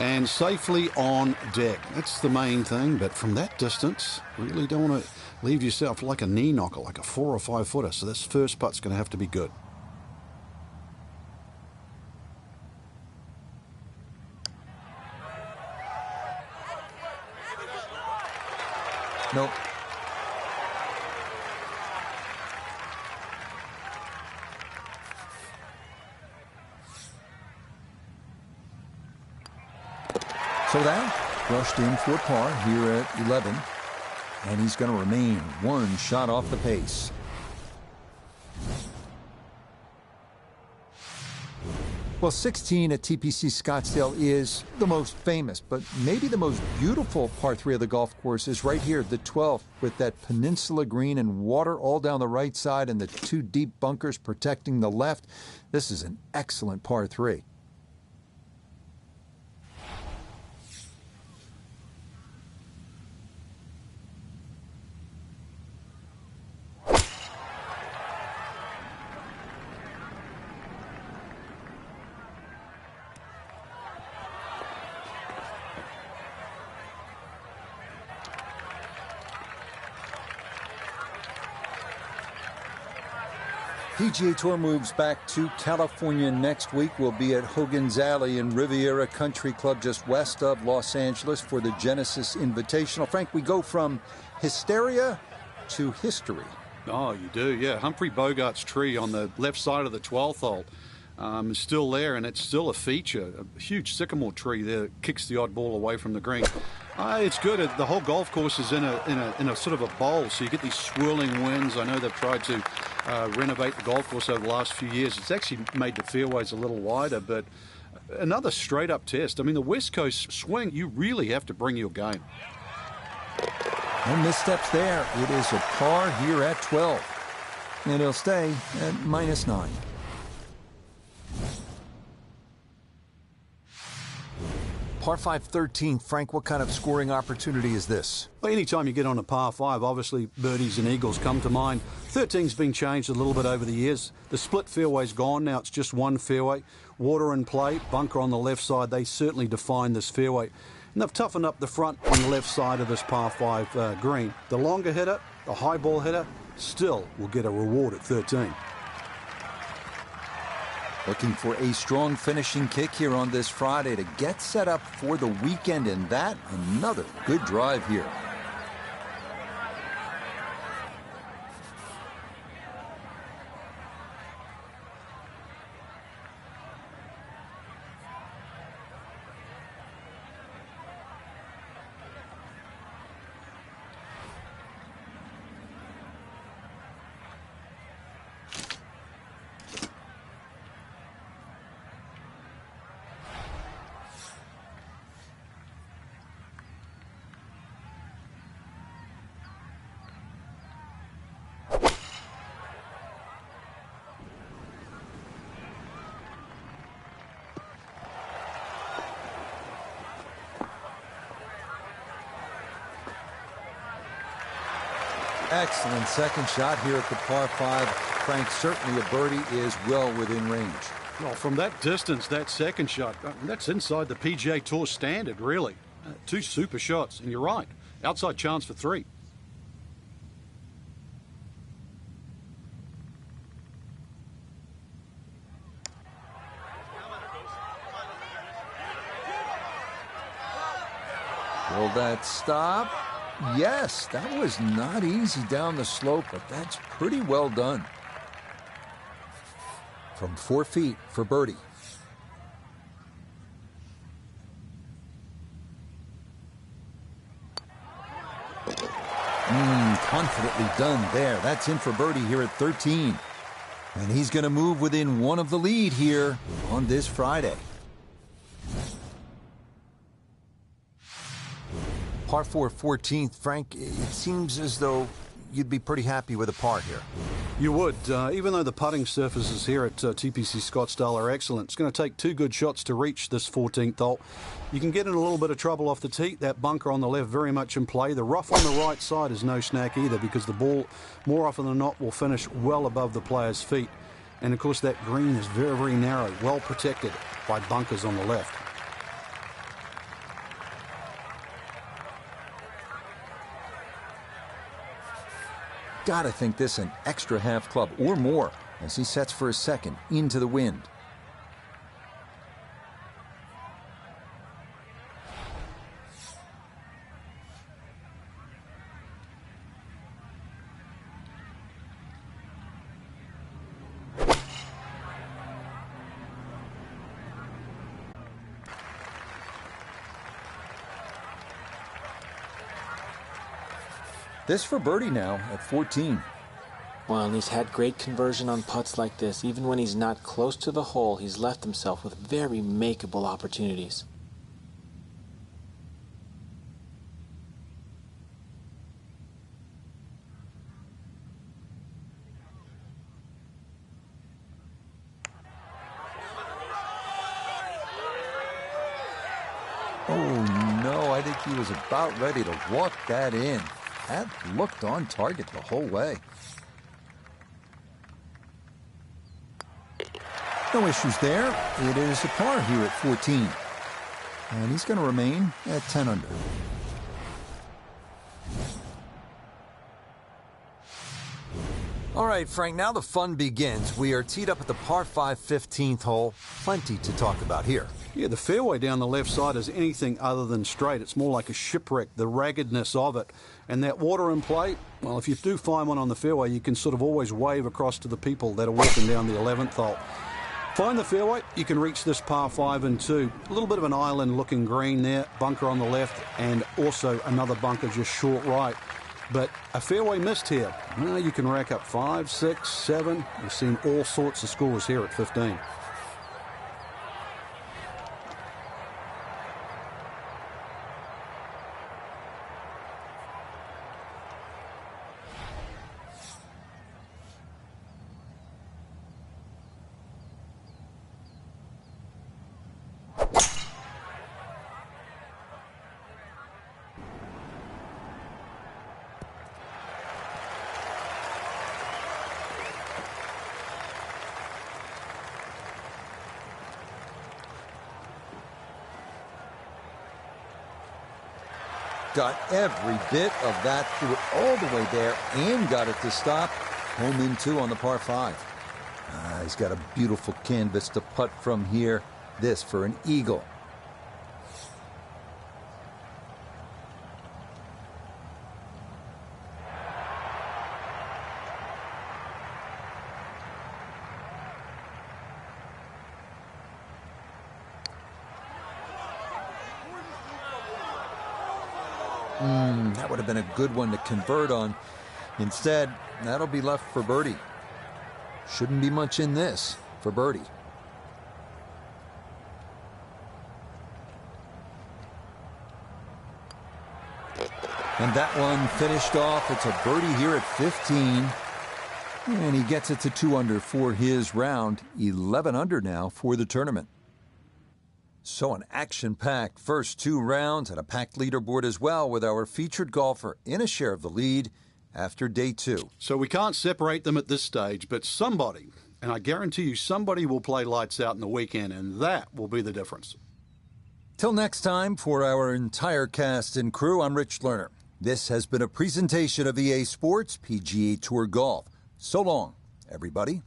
and safely on deck. That's the main thing, but from that distance, really don't want to leave yourself like a knee knocker, like a 4 or 5 footer. So this first putt's going to have to be good. Nope. So that rushed in for par here at 11, and he's going to remain one shot off the pace. Well, 16 at TPC Scottsdale is the most famous, but maybe the most beautiful par 3 of the golf course is right here, the 12th, with that peninsula green and water all down the right side and the 2 deep bunkers protecting the left. This is an excellent par 3. PGA Tour moves back to California next week. We'll be at Hogan's Alley in Riviera Country Club just west of Los Angeles for the Genesis Invitational. Frank, we go from hysteria to history. Oh, you do, yeah. Humphrey Bogart's tree on the left side of the 12th hole is still there, and it's still a feature. A huge sycamore tree there that kicks the odd ball away from the green. It's good. The whole golf course is in a sort of a bowl, so you get these swirling winds. I know they've tried to renovate the golf course over the last few years. It's actually made the fairways a little wider, but another straight-up test. I mean, the West Coast swing, you really have to bring your game. No missteps there. It is a par here at 12, and he'll stay at -9. Par 5 13, Frank, what kind of scoring opportunity is this? Well, anytime you get on a par 5, obviously birdies and eagles come to mind. 13's been changed a little bit over the years. The split fairway's gone. Now it's just one fairway. Water in play, bunker on the left side. They certainly define this fairway. And they've toughened up the front on the left side of this par 5 green. The longer hitter, the high ball hitter, still will get a reward at 13. Looking for a strong finishing kick here on this Friday to get set up for the weekend, and that another good drive here. Excellent second shot here at the par 5. Frank, certainly a birdie is well within range. Well, from that distance, that second shot, that's inside the PGA Tour standard, really. 2 super shots, and you're right. Outside chance for 3. Will that stop? Yes, that was not easy down the slope, but that's pretty well done. From 4 feet for birdie. Confidently done there. That's in for birdie here at 13. And he's going to move within 1 of the lead here on this Friday. Par 4 14th, Frank, it seems as though you'd be pretty happy with a par here. You would, even though the putting surfaces here at TPC Scottsdale are excellent. It's going to take 2 good shots to reach this 14th hole. You can get in a little bit of trouble off the tee. That bunker on the left very much in play. The rough on the right side is no snack either, because the ball, more often than not, will finish well above the player's feet. And, of course, that green is very, very narrow, well protected by bunkers on the left. got to think this an extra half club or more as he sets for a second into the wind. This for birdie now at 14. Well, and he's had great conversion on putts like this. Even when he's not close to the hole, he's left himself with very makeable opportunities. Oh, no, I think he was about ready to walk that in. That looked on target the whole way. No issues there. It is a par here at 14. And he's going to remain at 10 under. All right, Frank, now the fun begins. We are teed up at the par 5 15th hole. Plenty to talk about here. Yeah, the fairway down the left side is anything other than straight. It's more like a shipwreck, the raggedness of it. And that water in play, well, if you do find one on the fairway, you can sort of always wave across to the people that are walking down the 11th hole. Find the fairway, you can reach this par 5 and 2. A little bit of an island-looking green there, bunker on the left, and also another bunker just short right. But a fairway missed here. Well, you can rack up 5, 6, 7. We've seen all sorts of scores here at 15. Got every bit of that, threw it all the way there and got it to stop. Home in 2 on the par 5. He's got a beautiful canvas to putt from here. This for an eagle. That would have been a good one to convert on. Instead, that'll be left for birdie. Shouldn't be much in this for birdie. And that one finished off. It's a birdie here at 15. And he gets it to 2 under for his round. 11 under now for the tournament. So an action-packed first 2 rounds and a packed leaderboard as well, with our featured golfer in a share of the lead after day 2. So we can't separate them at this stage, but somebody, and I guarantee you somebody will play lights out in the weekend, and that will be the difference. Till next time, for our entire cast and crew, I'm Rich Lerner. This has been a presentation of EA Sports PGA Tour Golf. So long, everybody.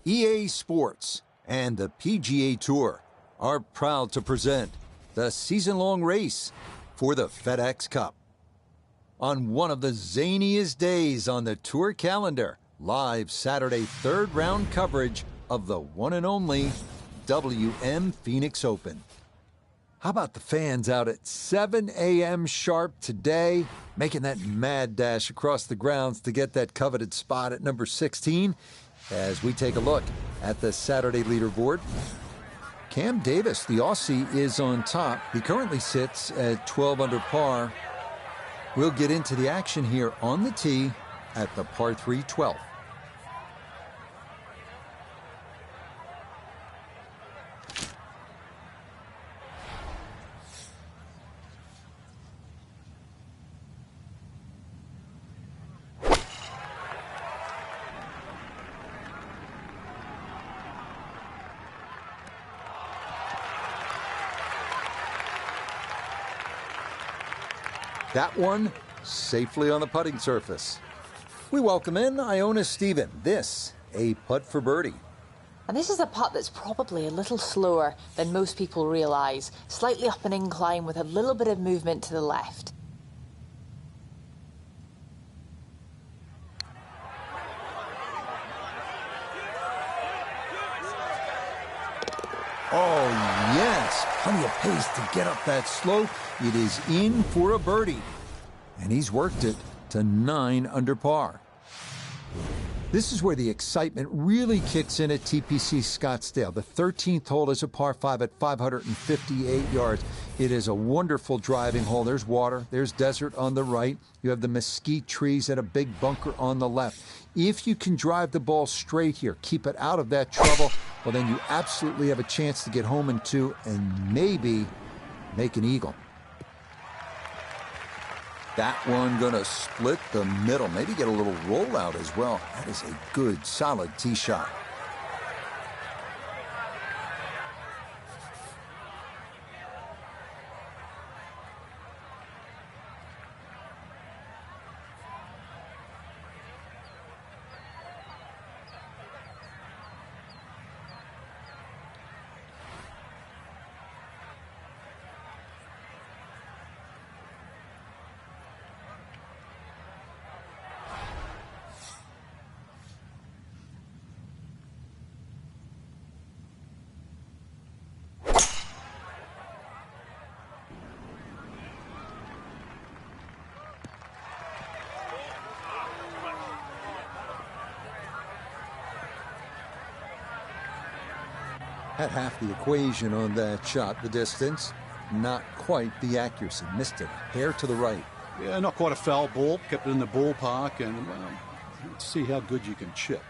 EA Sports and the PGA Tour are proud to present the season-long race for the FedEx Cup. On one of the zaniest days on the tour calendar, live Saturday third round coverage of the one and only WM Phoenix Open. How about the fans out at 7 a.m. sharp today, making that mad dash across the grounds to get that coveted spot at number 16? As we take a look at the Saturday leaderboard, Cam Davis, the Aussie, is on top. He currently sits at 12 under par. We'll get into the action here on the tee at the par 3 12th. That one safely on the putting surface. We welcome in Iona Stephen. This, a putt for birdie. And this is a putt that's probably a little slower than most people realise. Slightly up an incline with a little bit of movement to the left. Oh, yes. Plenty of pace to get up that slope. It is in for a birdie. And he's worked it to 9 under par. This is where the excitement really kicks in at TPC Scottsdale. The 13th hole is a par 5 at 558 yards. It is a wonderful driving hole. There's water. There's desert on the right. You have the mesquite trees and a big bunker on the left. If you can drive the ball straight here, keep it out of that trouble, well, then you absolutely have a chance to get home in 2 and maybe make an eagle. That one gonna split the middle. Maybe get a little rollout as well. That is a good, solid tee shot. Had half the equation on that shot, the distance. Not quite the accuracy. Missed it. Hair to the right. Yeah, not quite a foul ball. Kept it in the ballpark, and well, let's see how good you can chip.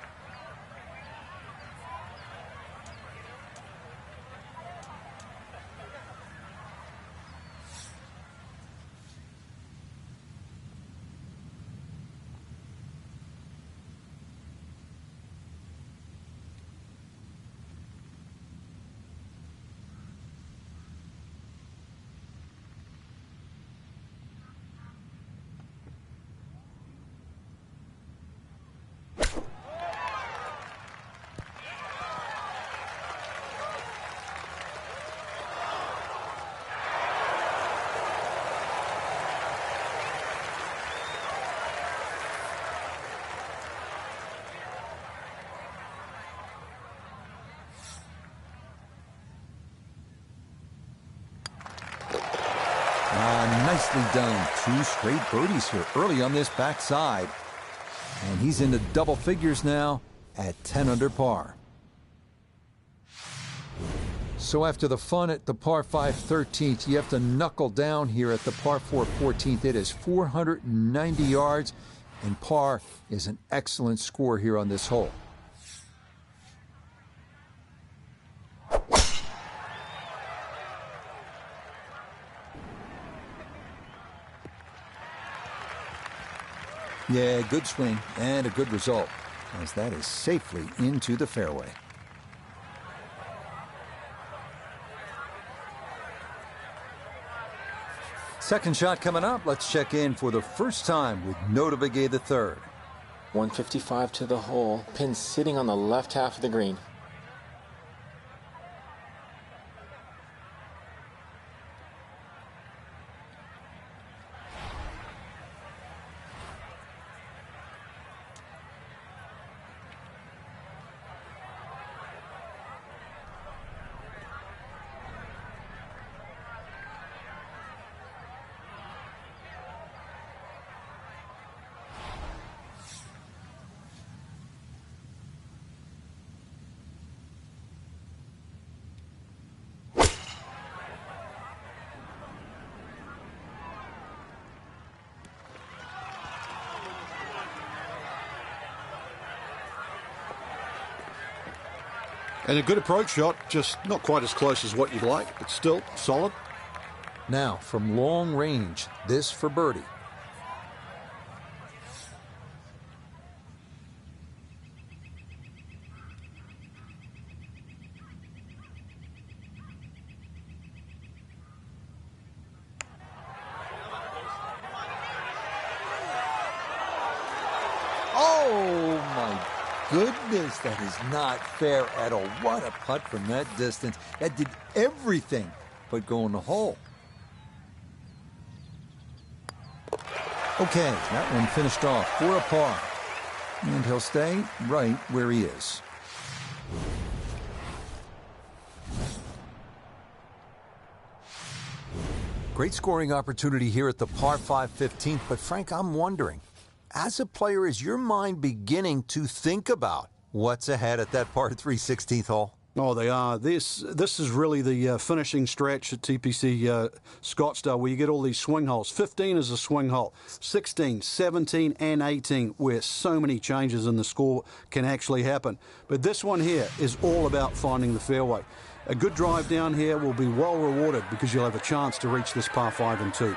Nicely done. 2 straight birdies here early on this backside. And he's into double figures now at 10 under par. So after the fun at the par 5 13th, you have to knuckle down here at the par 4 14th. It is 490 yards, and par is an excellent score here on this hole. Yeah, good swing and a good result, as that is safely into the fairway. Second shot coming up. Let's check in for the first time with Nota Begay III. 155 to the hole. Pin sitting on the left half of the green. And a good approach shot, just not quite as close as what you'd like, but still solid. Now, from long range, this for birdie. goodness, that is not fair at all. What a putt from that distance. That did everything but go in the hole. Okay, that one finished off for a par. And he'll stay right where he is. Great scoring opportunity here at the par 5 15th, but Frank, I'm wondering, as a player, is your mind beginning to think about what's ahead at that par 3 16th hole? Oh, they are. This is really the finishing stretch at TPC Scottsdale, where you get all these swing holes. 15 is a swing hole. 16, 17, and 18, where so many changes in the score can actually happen. But this one here is all about finding the fairway. A good drive down here will be well rewarded because you'll have a chance to reach this par 5 and 2.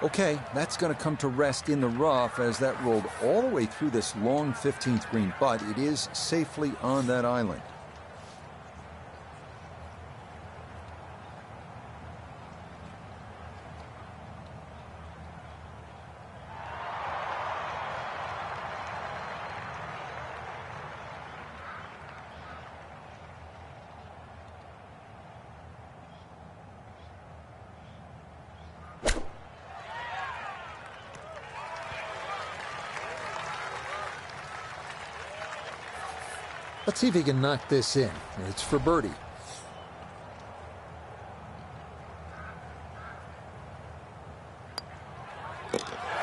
Okay, that's going to come to rest in the rough as that rolled all the way through this long 15th green, but it is safely on that island. Let's see if he can knock this in. It's for birdie.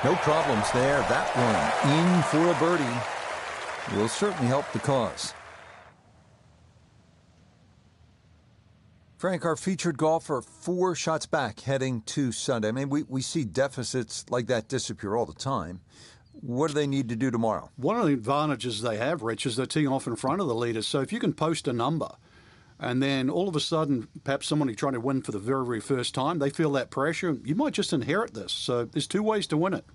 No problems there. That one in for a birdie will certainly help the cause. Frank, our featured golfer, 4 shots back heading to Sunday. I mean, we see deficits like that disappear all the time. what do they need to do tomorrow? One of the advantages they have, Rich, is they're teeing off in front of the leaders. So if you can post a number and then all of a sudden, perhaps somebody trying to win for the very, very first time, they feel that pressure, you might just inherit this. So there's two ways to win it.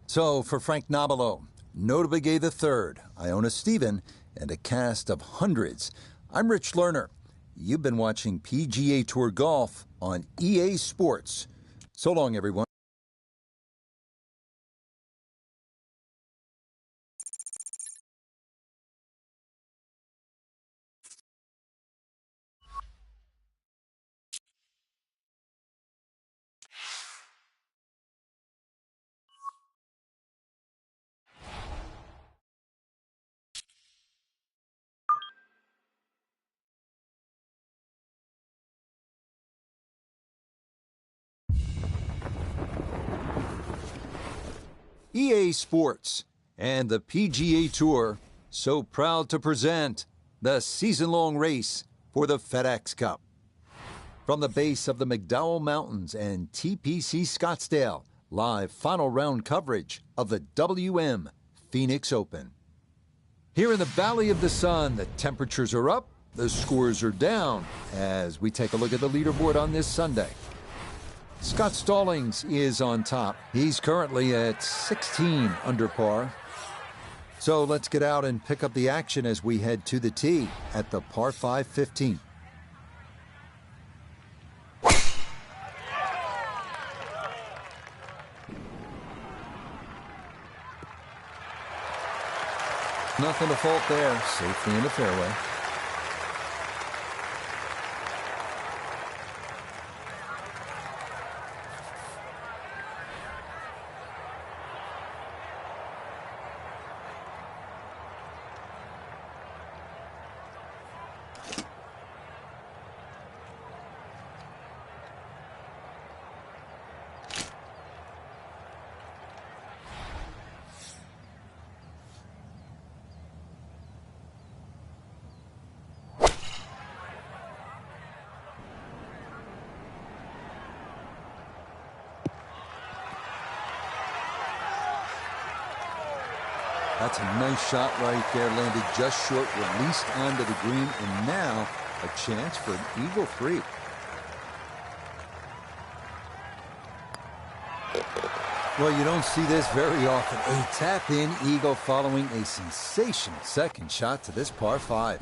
So for Frank Nobilo, Notabegay III, Iona Stephen, and a cast of hundreds, I'm Rich Lerner. You've been watching PGA Tour Golf on EA Sports. So long, everyone. EA Sports and the PGA Tour so proud to present the season-long race for the FedEx Cup. From the base of the McDowell Mountains and TPC Scottsdale, live final round coverage of the WM Phoenix Open. Here in the Valley of the Sun, the temperatures are up, the scores are down, as we take a look at the leaderboard on this Sunday. Scott Stallings is on top. He's currently at 16 under par. So let's get out and pick up the action as we head to the tee at the par 5 15. Nothing to fault there. Safely in the fairway. That's a nice shot right there, landed just short, released onto the green, and now a chance for an eagle free. Well, you don't see this very often. A tap-in eagle following a sensational second shot to this par 5.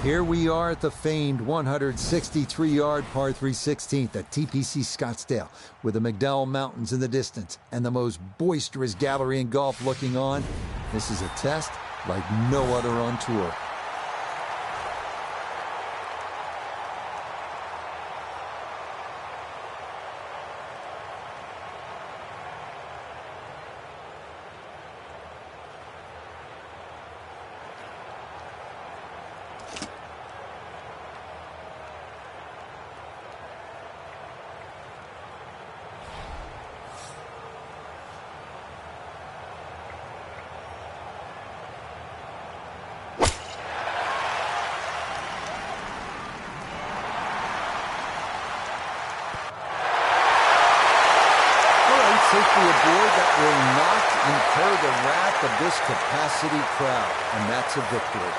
Here we are at the famed 163-yard par 3 16th at TPC Scottsdale, with the McDowell Mountains in the distance and the most boisterous gallery in golf looking on. This is a test like no other on tour. Safely aboard, that will not incur the wrath of this capacity crowd, and that's a victory.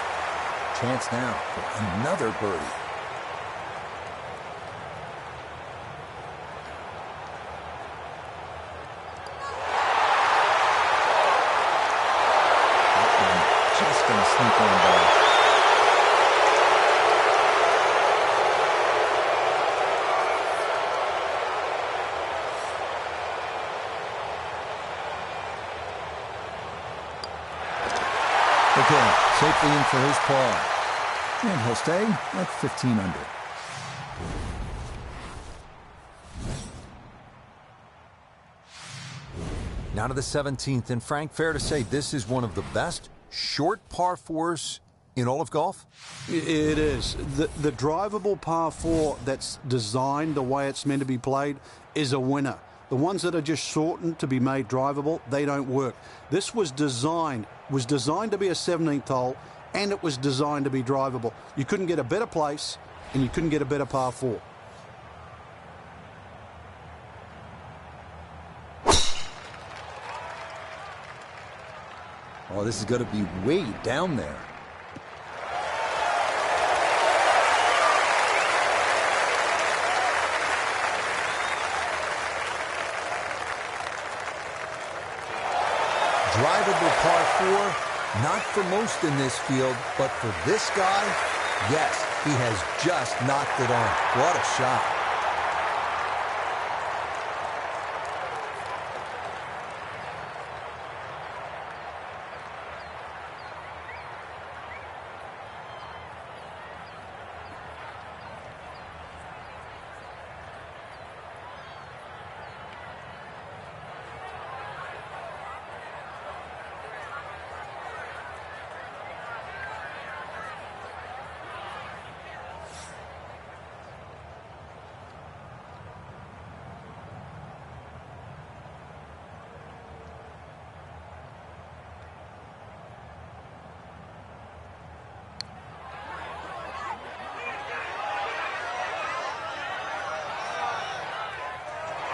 Chance now for another birdie. That one just going to sneak on by. Okay, safely in for his par. And he'll stay at 15 under. Now to the 17th, and Frank, fair to say this is one of the best short par 4s in all of golf? It is. The drivable par 4 that's designed the way it's meant to be played is a winner. The ones that are just shortened to be made drivable, they don't work. This was designed to be a 17th hole, and it was designed to be drivable. You couldn't get a better place, and you couldn't get a better par 4. Oh, this is going to be way down there. Drivable par 4, not for most in this field, but for this guy, yes, he has just knocked it on. What a shot.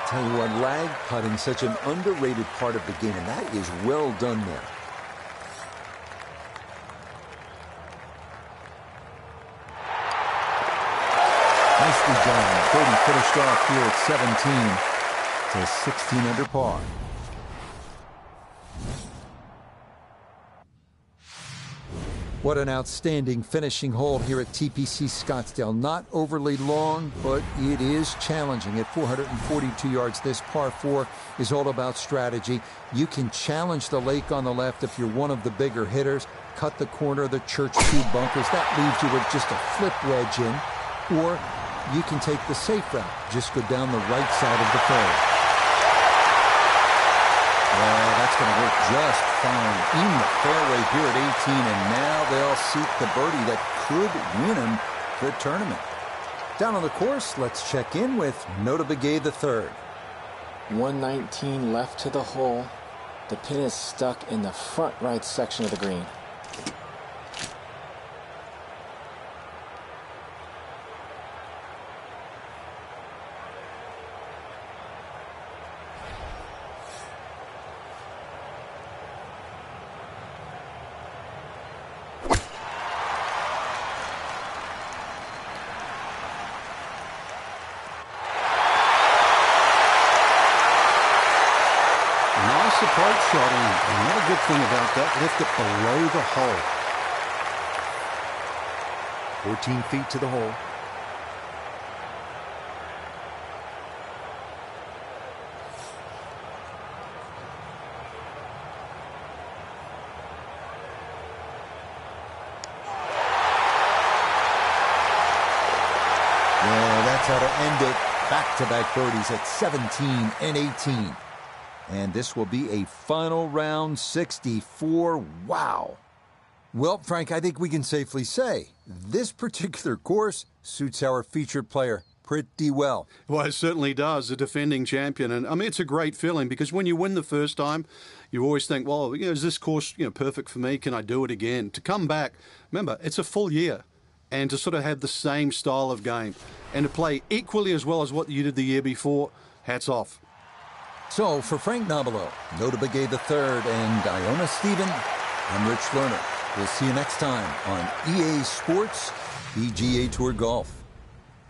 Tell you what, lag putting, such an underrated part of the game, and that is well done there. Nicely done. Birdie finished off here at 17 to 16 under par. What an outstanding finishing hole here at TPC Scottsdale. Not overly long, but it is challenging. At 442 yards, this par 4 is all about strategy. You can challenge the lake on the left if you're one of the bigger hitters. Cut the corner of the Church 2 bunkers. That leaves you with just a flip wedge in. Or you can take the safe route. Just go down the right side of the fairway. Well, that's going to work just fine in the fairway here at 18, and now they'll seek the birdie that could win him the tournament. Down on the course, let's check in with Nota Begay III. 119 left to the hole. The pin is stuck in the front right section of the green. Approach shot, and another good thing about that, left it below the hole. 14 feet to the hole. Well, that's how to end it. Back-to-back birdies at 17 and 18. And this will be a final round 64. Wow. Well, Frank, I think we can safely say this particular course suits our featured player pretty well. Well, it certainly does, the defending champion. And, I mean, it's a great feeling because when you win the first time, you always think, well, is this course, perfect for me? Can I do it again? To come back, remember, it's a full year. And to sort of have the same style of game and to play equally as well as what you did the year before, hats off. So, for Frank Nobilo, Nota Begay III, and Iona Stephen, I'm Rich Lerner. We'll see you next time on EA Sports PGA Tour Golf.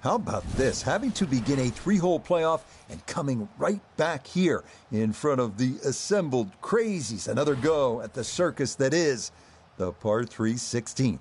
How about this? Having to begin a 3-hole playoff and coming right back here in front of the assembled crazies. Another go at the circus that is the par 3 16th.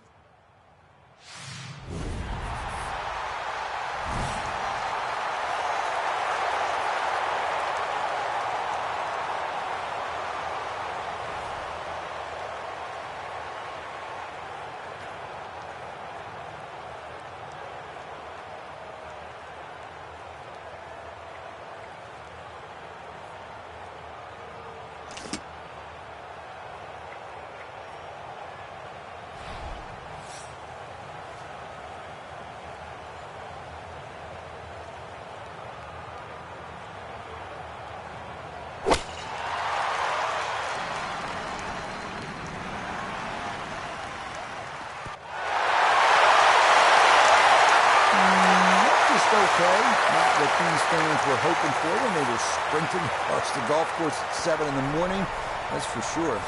okay. Not what these fans were hoping for when they were sprinting across the golf course at 7 in the morning. That's for sure.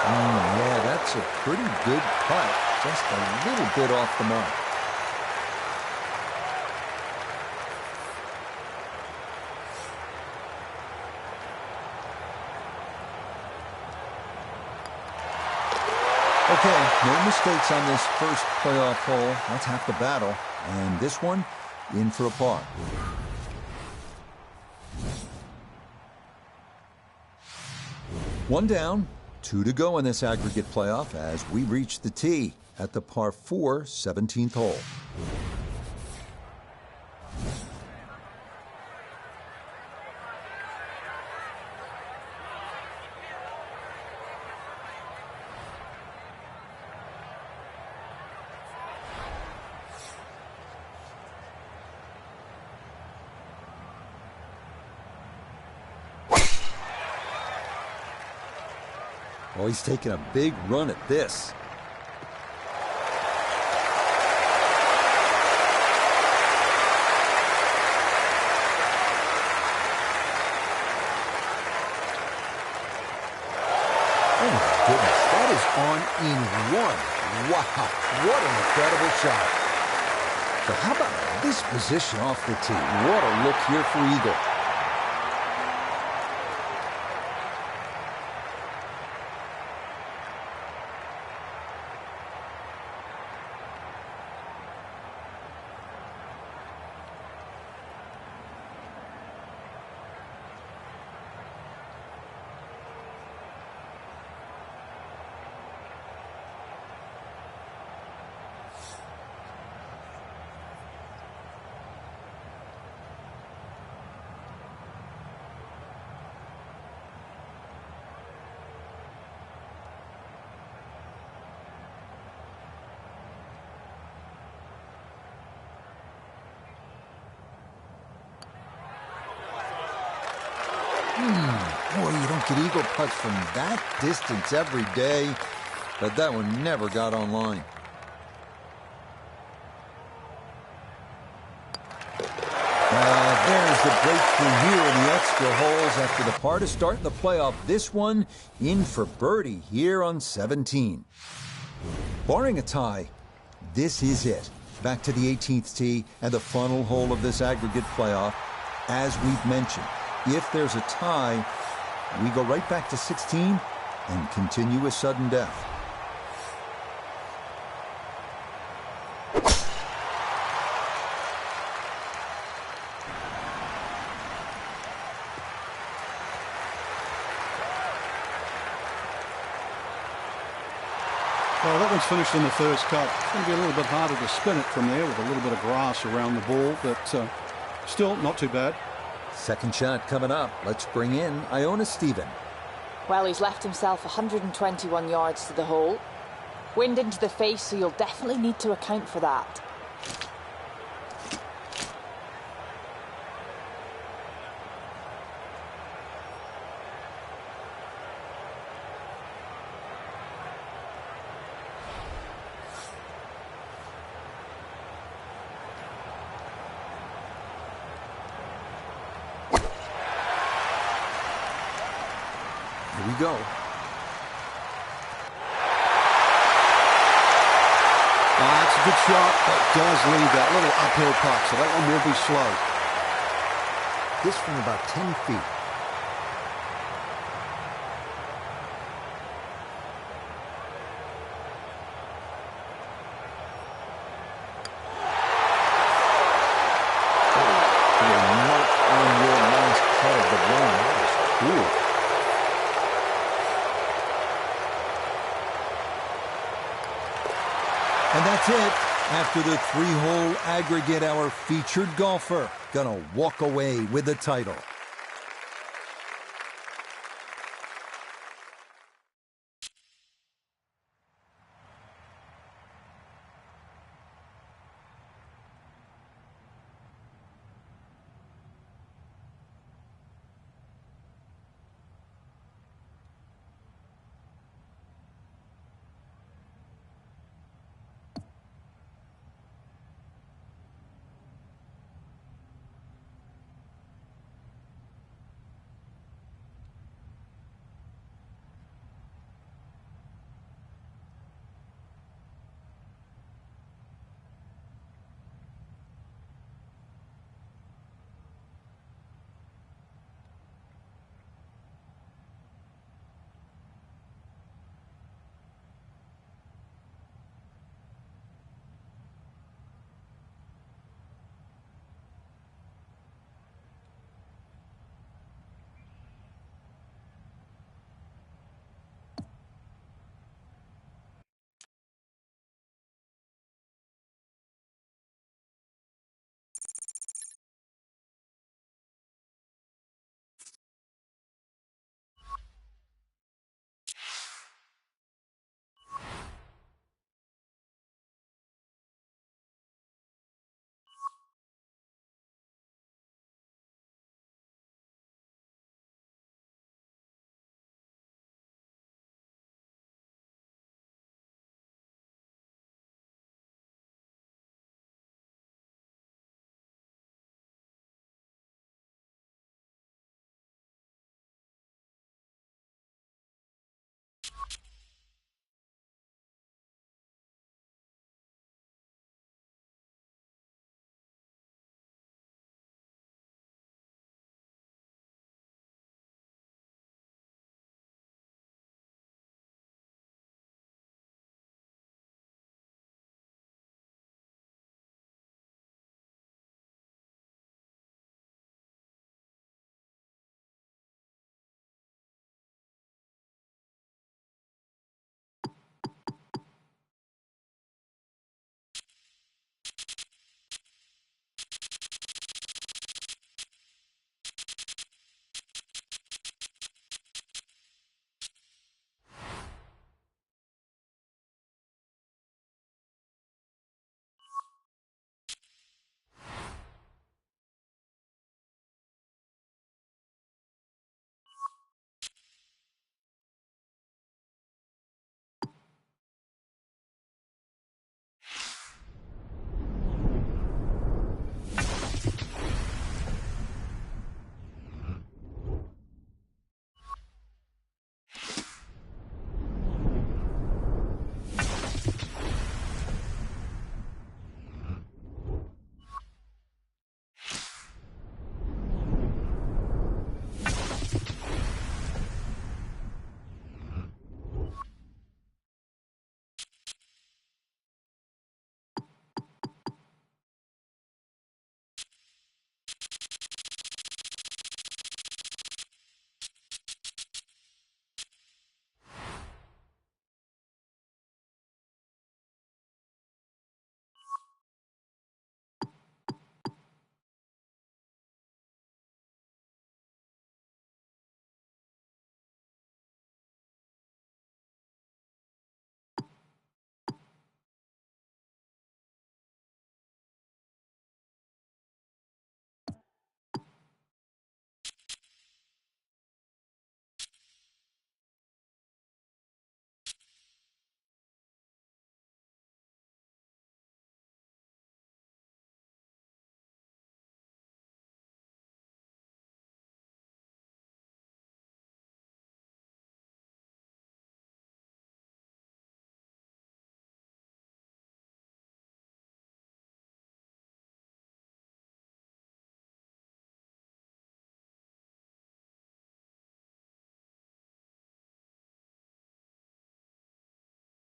Yeah, that's a pretty good putt. Just a little bit off the mark. Okay, no mistakes on this first playoff hole. That's half the battle. And this one, in for a par. One down, 2 to go in this aggregate playoff as we reach the tee at the par 4 17th hole. Oh, he's taking a big run at this. Oh, my goodness. That is on in one. Wow. What an incredible shot. So how about this position off the tee? What a look here for Eagle. Boy, you don't get eagle putts from that distance every day, but that one never got online. There's the breakthrough here in the extra holes after the par to start the playoff. This one in for birdie here on 17. Barring a tie, this is it. Back to the 18th tee and the final hole of this aggregate playoff. As we've mentioned, if there's a tie, we go right back to 16 and continue with sudden death. Well, that one's finished in the first cut. It's going to be a little bit harder to spin it from there with a little bit of grass around the ball, but still not too bad. Second shot coming up. Let's bring in Iona Stephen. Well, he's left himself 121 yards to the hole. Wind into the face, so you'll definitely need to account for that. Here we go. That's a good shot, but does leave that little uphill putt, so that one will be slow. This from about 10 feet. Not on your last cut of the run. That was cool. And that's it. After the 3-hole aggregate, our featured golfer gonna walk away with the title.